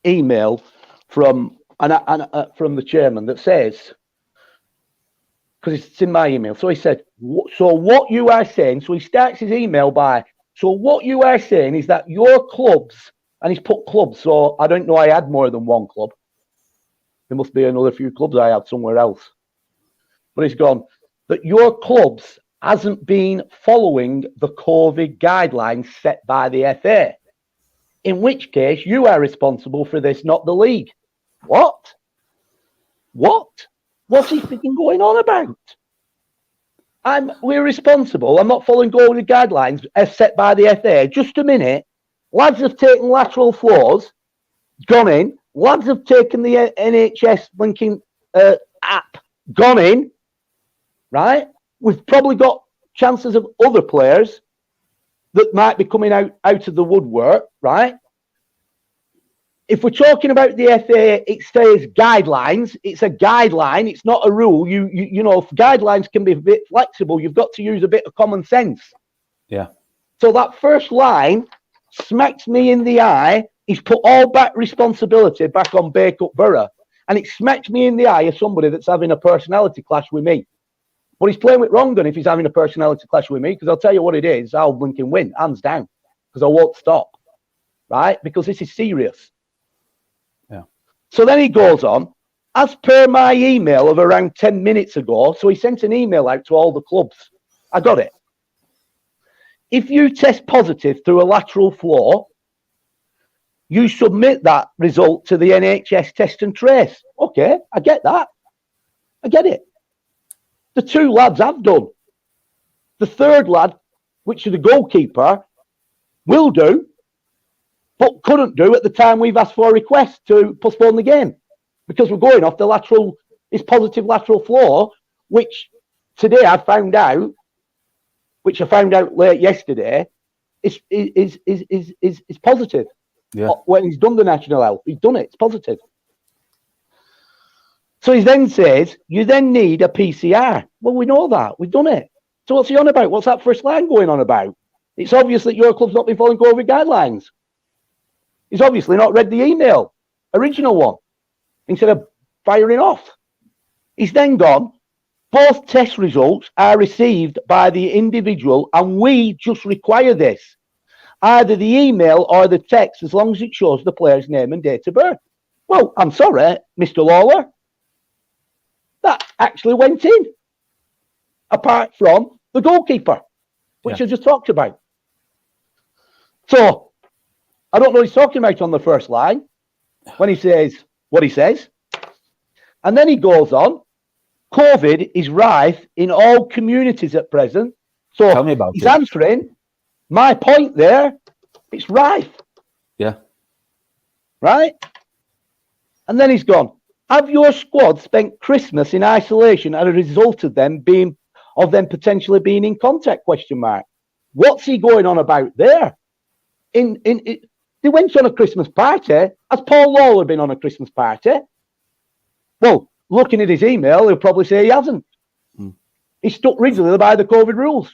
email from the chairman that says, because it's in my email. So he said, so what you are saying, so he starts his email by, so what you are saying is that your clubs, and he's put clubs, so I don't know I had more than one club. There must be another few clubs I had somewhere else. But he's gone, that your clubs hasn't been following the COVID guidelines set by the FA. In which case, you are responsible for this, not the league. What? What's he thinking going on about? We're responsible. I'm not following COVID guidelines as set by the FA. Just a minute. Lads have taken lateral flows, gone in. Lads have taken the NHS blinking app, gone in. Right? We've probably got chances of other players that might be coming out of the woodwork, right? If we're talking about the FA, it says guidelines. It's a guideline. It's not a rule. You know, guidelines can be a bit flexible. You've got to use a bit of common sense. Yeah. So that first line smacks me in the eye. He's put all back responsibility back on Bacup Borough. And it smacks me in the eye as somebody that's having a personality clash with me. But he's playing with wrong gun if he's having a personality clash with me, because I'll tell you what it is. I'll blinking win, hands down, because I won't stop. Right? Because this is serious. Yeah. So then he goes on, as per my email of around 10 minutes ago, so he sent an email out to all the clubs. I got it. If you test positive through a lateral flow, you submit that result to the NHS test and trace. Okay, I get that. I get it. The two lads have done. The third lad, which is the goalkeeper, will do, but couldn't do at the time we've asked for a request to postpone the game because we're going off his positive lateral flow, which today I found out late yesterday, is positive. Yeah. When he's done the national health, he's done it. It's positive. So he then says, you then need a PCR. Well, we know that. We've done it. So what's he on about? What's that first line going on about? It's obvious that your club's not been following COVID guidelines. He's obviously not read the email, original one, instead of firing off. He's then gone, both test results are received by the individual and we just require this. Either the email or the text, as long as it shows the player's name and date of birth. Well, I'm sorry, Mr. Lawler. That actually went in, apart from the goalkeeper, which I just talked about. So, I don't know what he's talking about on the first line when he says what he says. And then he goes on, COVID is rife in all communities at present. So, tell me about he's it. answering my point there. It's rife. Yeah. Right? And then he's gone, have your squad spent Christmas in isolation as a result of them potentially being in contact, ? What's he going on about there? They went on a Christmas party. Has Paul Lawler been on a Christmas party? Well, looking at his email, he'll probably say he hasn't. He's stuck rigidly by the COVID rules.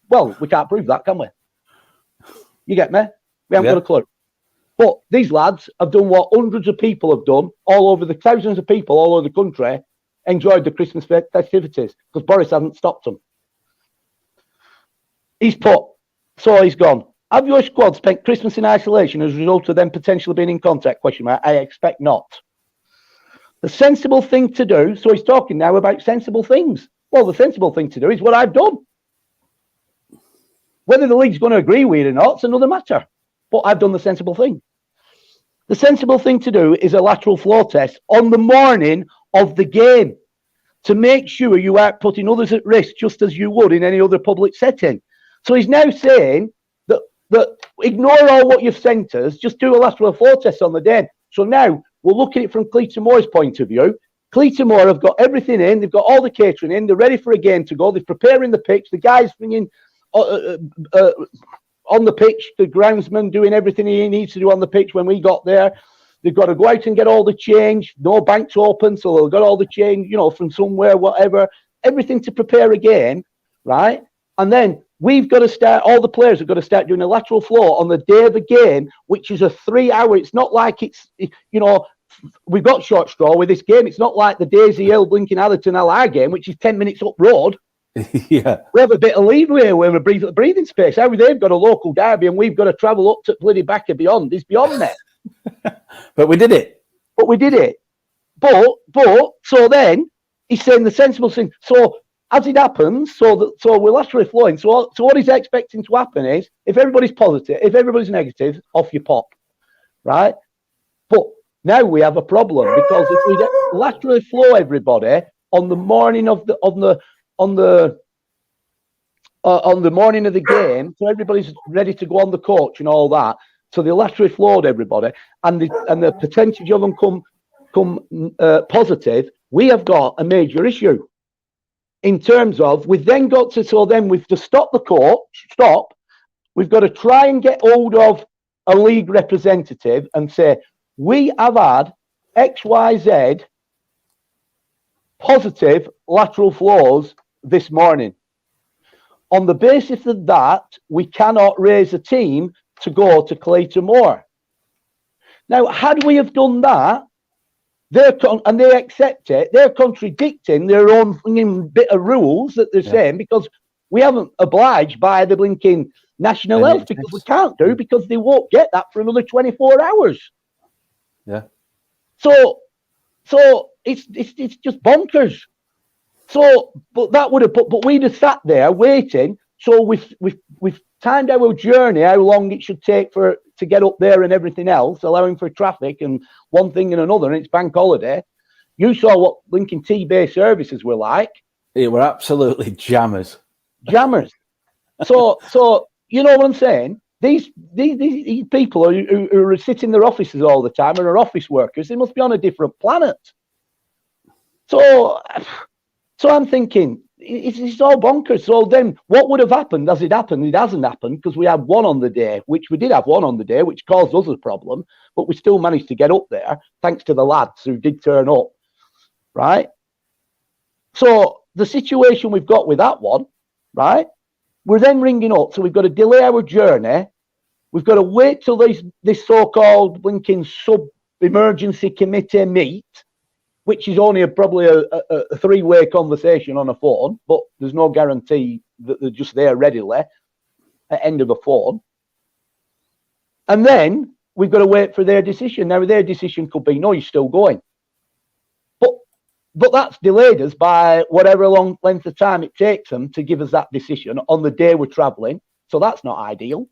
Well, we can't prove that, can we? You get me? We haven't got a clue. But these lads have done what hundreds of people have done thousands of people all over the country, enjoyed the Christmas festivities because Boris hasn't stopped them. He's gone, have your squad spent Christmas in isolation as a result of them potentially being in contact? ? I expect not. The sensible thing to do, so he's talking now about sensible things. Well, the sensible thing to do is what I've done. Whether the league's going to agree with it or not, it's another matter. But I've done the sensible thing. The sensible thing to do is a lateral flow test on the morning of the game to make sure you aren't putting others at risk just as you would in any other public setting. So he's now saying that ignore all what you've sent us, just do a lateral flow test on the day. So now we'll look at it from Cleator Moor's point of view. Cleator Moor have got everything in, they've got all the catering in, they're ready for a game to go, they're preparing the pitch, the guys bringing on the pitch, the groundsman doing everything he needs to do on the pitch when we got there. They've got to go out and get all the change. No banks open, so they'll get all the change, from somewhere, whatever. Everything to prepare a game, right? And then we've got to start, all the players have got to start doing a lateral flow on the day of the game, which is a 3-hour. It's not like we've got short straw with this game. It's not like the Daisy Hill Blinking Atherton LR game, which is 10 minutes up road. Yeah, we have a bit of leeway. We have a breathing space. How they've got a local derby and we've got to travel up to bloody back and beyond. It's beyond me. But we did it. But so then he's saying the sensible thing. So as it happens, so we're laterally flowing. So what he's expecting to happen is if everybody's positive, if everybody's negative, off you pop, right? But now we have a problem because if we get laterally flow everybody on the morning of the morning of the game, so everybody's ready to go on the coach and all that. So they laterally flowed everybody, and the percentage of them come positive. We have got a major issue in terms of we've then got to. So then we've to stop the coach. We've got to try and get hold of a league representative and say we have had XYZ positive lateral flows this morning. On the basis of that, we cannot raise a team to go to Cleator Moor. Now, had we have done that, and they accept it, they're contradicting their own bit of rules that they're saying because we haven't obliged by the blinking national health because we can't do because they won't get that for another 24 hours. Yeah. So it's just bonkers. So, but we'd have sat there waiting. So we've timed our journey, how long it should take for to get up there and everything else, allowing for traffic and one thing and another, and it's bank holiday. You saw what Lincoln T-Bay services were like. It were absolutely jammers. Jammers. So you know what I'm saying? These people who are sitting in their offices all the time and are office workers, they must be on a different planet. So I'm thinking, it's all bonkers. So then what would have happened? Has it happened? It hasn't happened because we had one on the day, which we did have one on the day, which caused us a problem, but we still managed to get up there thanks to the lads who did turn up, right? So the situation we've got with that one, right? We're then ringing up, so we've got to delay our journey. We've got to wait till this so-called blinking sub-emergency committee meet, which is only probably a three-way conversation on a phone, but there's no guarantee that they're just there readily at end of a phone. And then we've got to wait for their decision. Now, their decision could be, no, you're still going. But that's delayed us by whatever long length of time it takes them to give us that decision on the day we're travelling. So that's not ideal.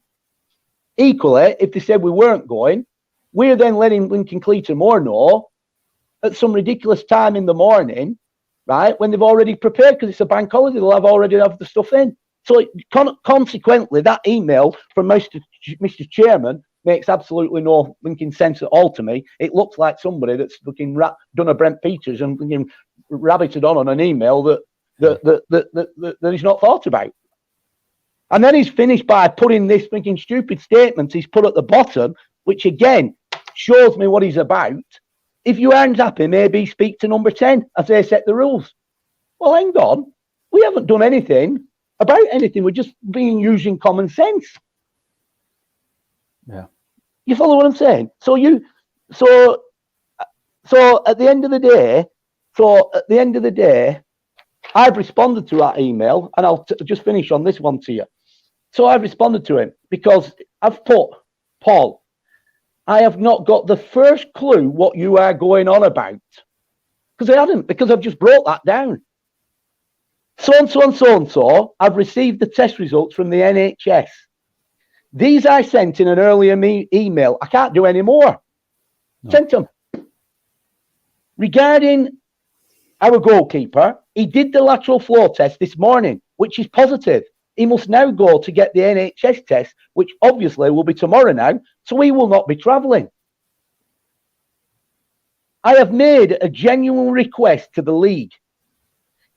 Equally, if they said we weren't going, we're then letting Lincoln Cleator Moor know at some ridiculous time in the morning, right, when they've already prepared, because it's a bank holiday, they'll already have the stuff in. So consequently, that email from Mr. Chairman makes absolutely no linking sense at all to me. It looks like somebody that's looking done a Brent Peters and rabbited on an email that he's not thought about. And then he's finished by putting this thinking stupid statement he's put at the bottom, which again shows me what he's about. If you aren't happy, maybe speak to number 10 as they set the rules. Well, hang on. We haven't done anything about anything. We're just using common sense. Yeah. You follow what I'm saying? So at the end of the day, I've responded to that email, and I'll just finish on this one to you. So I've responded to him because I've put, Paul, I have not got the first clue what you are going on about. Because I hadn't, because I've just brought that down. So, I've received the test results from the NHS. These I sent in an earlier email. I can't do any more. No. Sent them. Regarding our goalkeeper, he did the lateral flow test this morning, which is positive. He must now go to get the NHS test, which obviously will be tomorrow now, so he will not be travelling. I have made a genuine request to the league.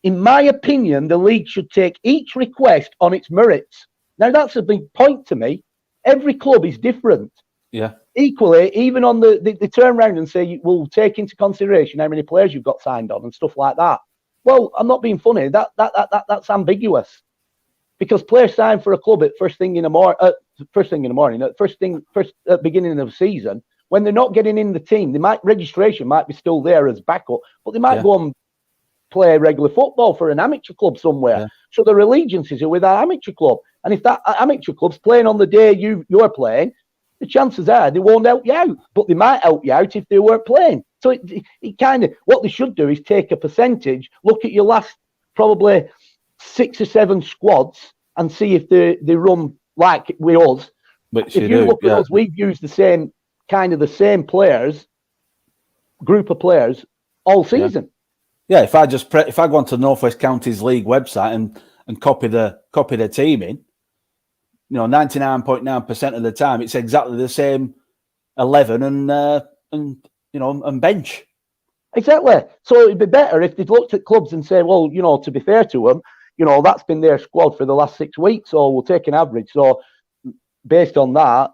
In my opinion, the league should take each request on its merits. Now, that's a big point to me. Every club is different. Yeah. Equally, even on they turn around and say, we'll take into consideration how many players you've got signed on and stuff like that. Well, I'm not being funny. That's ambiguous. Because players sign for a club at first thing in the morning, at beginning of the season, when they're not getting in the team, registration might be still there as backup, but they might go and play regular football for an amateur club somewhere. Yeah. So their allegiances are with that amateur club. And if that amateur club's playing on the day you're playing, the chances are they won't help you out, but they might help you out if they weren't playing. So it kind of, what they should do is take a percentage, look at your last probably 6 or 7 squads and see if they run like with us. Which if you look at us, we've used the same players, group of players all season. Yeah, if I go onto the North West Counties League website and copy the team in, 99.9% of the time it's exactly the same 11 and bench. Exactly. So it'd be better if they'd looked at clubs and say, well, to be fair to them, that's been their squad for the last 6 weeks, so we'll take an average. So based on that,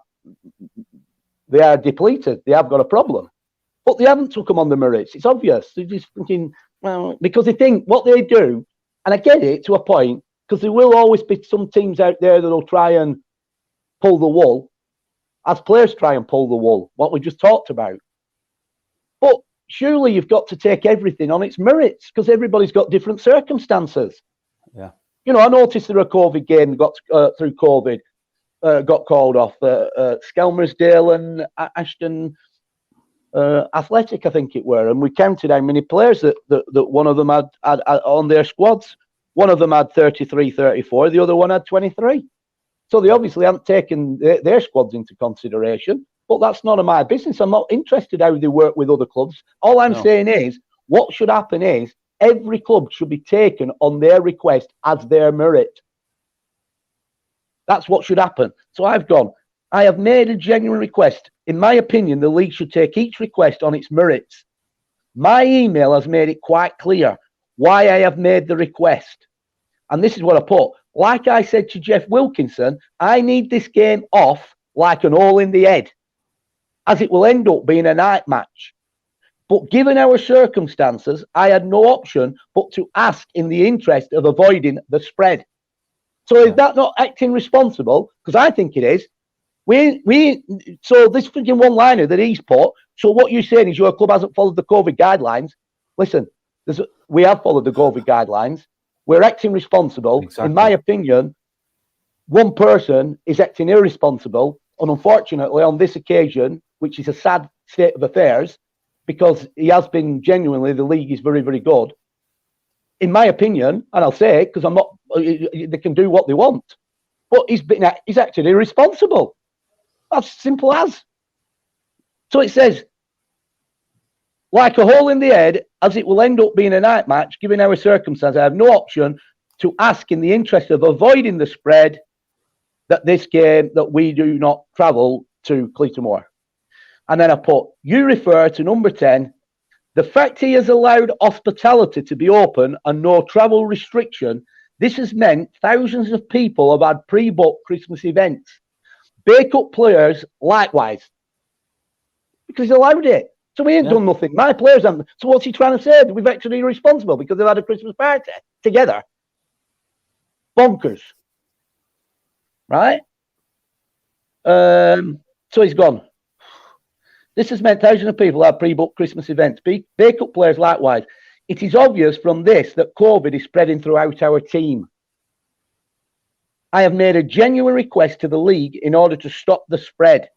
they are depleted. They have got a problem. But they haven't took them on the merits. It's obvious. They're just thinking, well, because they think what they do, and I get it to a point, because there will always be some teams out there that'll try and pull the wool, as players try and pull the wool, what we just talked about. But surely you've got to take everything on its merits, because everybody's got different circumstances. Yeah. I noticed there were a COVID game got through COVID, got called off. Skelmersdale and Ashton Athletic, I think it were, and we counted how many players that one of them had on their squads. One of them had 33, 34. The other one had 23. So they obviously haven't taken their squads into consideration. But that's none of my business. I'm not interested how they work with other clubs. All I'm saying is, what should happen is every club should be taken on their request as their merit. That's what should happen. So I have made a genuine request. In my opinion, the league should take each request on its merits. My email has made it quite clear why I have made the request. And this is what I put. Like I said to Jeff Wilkinson, I need this game off like an hole in the head, as it will end up being a night match. But given our circumstances, I had no option but to ask in the interest of avoiding the spread. So is that not acting responsible? Because I think it is. So this freaking one-liner that he's put, so what you're saying is your club hasn't followed the COVID guidelines. Listen, we have followed the COVID guidelines. We're acting responsible. Exactly. In my opinion, one person is acting irresponsible. And unfortunately, on this occasion, which is a sad state of affairs, because he has been genuinely, the league is very, very good. In my opinion, and I'll say it because I'm not, they can do what they want, but he's acting irresponsible. That's simple as. So it says, like a hole in the head, as it will end up being a night match, given our circumstances, I have no option to ask in the interest of avoiding the spread that this game, that we do not travel to Cleator Moor. And then I put, you refer to number 10, the fact he has allowed hospitality to be open and no travel restriction, this has meant thousands of people have had pre-booked Christmas events. Bake-up players likewise, because he allowed it. So we ain't done nothing. My players haven't. So what's he trying to say? We've actually irresponsible because they've had a Christmas party together. Bonkers. Right? So he's gone. This has meant thousands of people have pre-booked Christmas events. Bake-up players likewise. It is obvious from this that COVID is spreading throughout our team. I have made a genuine request to the league in order to stop the spread.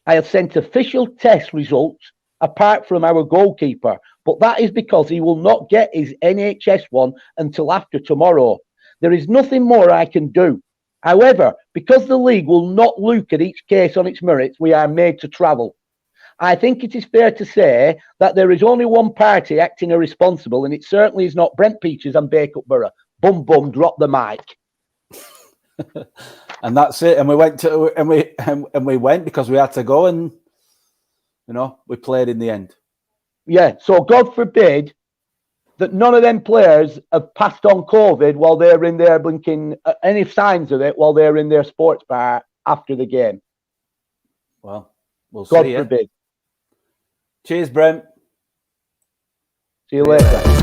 I have sent official test results apart from our goalkeeper, but that is because he will not get his NHS one until after tomorrow. There is nothing more I can do. However, because the league will not look at each case on its merits, we are made to travel. I think it is fair to say that there is only one party acting irresponsible, and it certainly is not Brent Peaches and Bake-up Borough. Bum bum, drop the mic. And that's it. And we went to and we went because we had to go, and we played in the end. Yeah. So God forbid that none of them players have passed on COVID while they're in their blinking any signs of it while they're in their sports bar after the game. Well, we'll God see. God forbid. Cheers, Brent. See you later.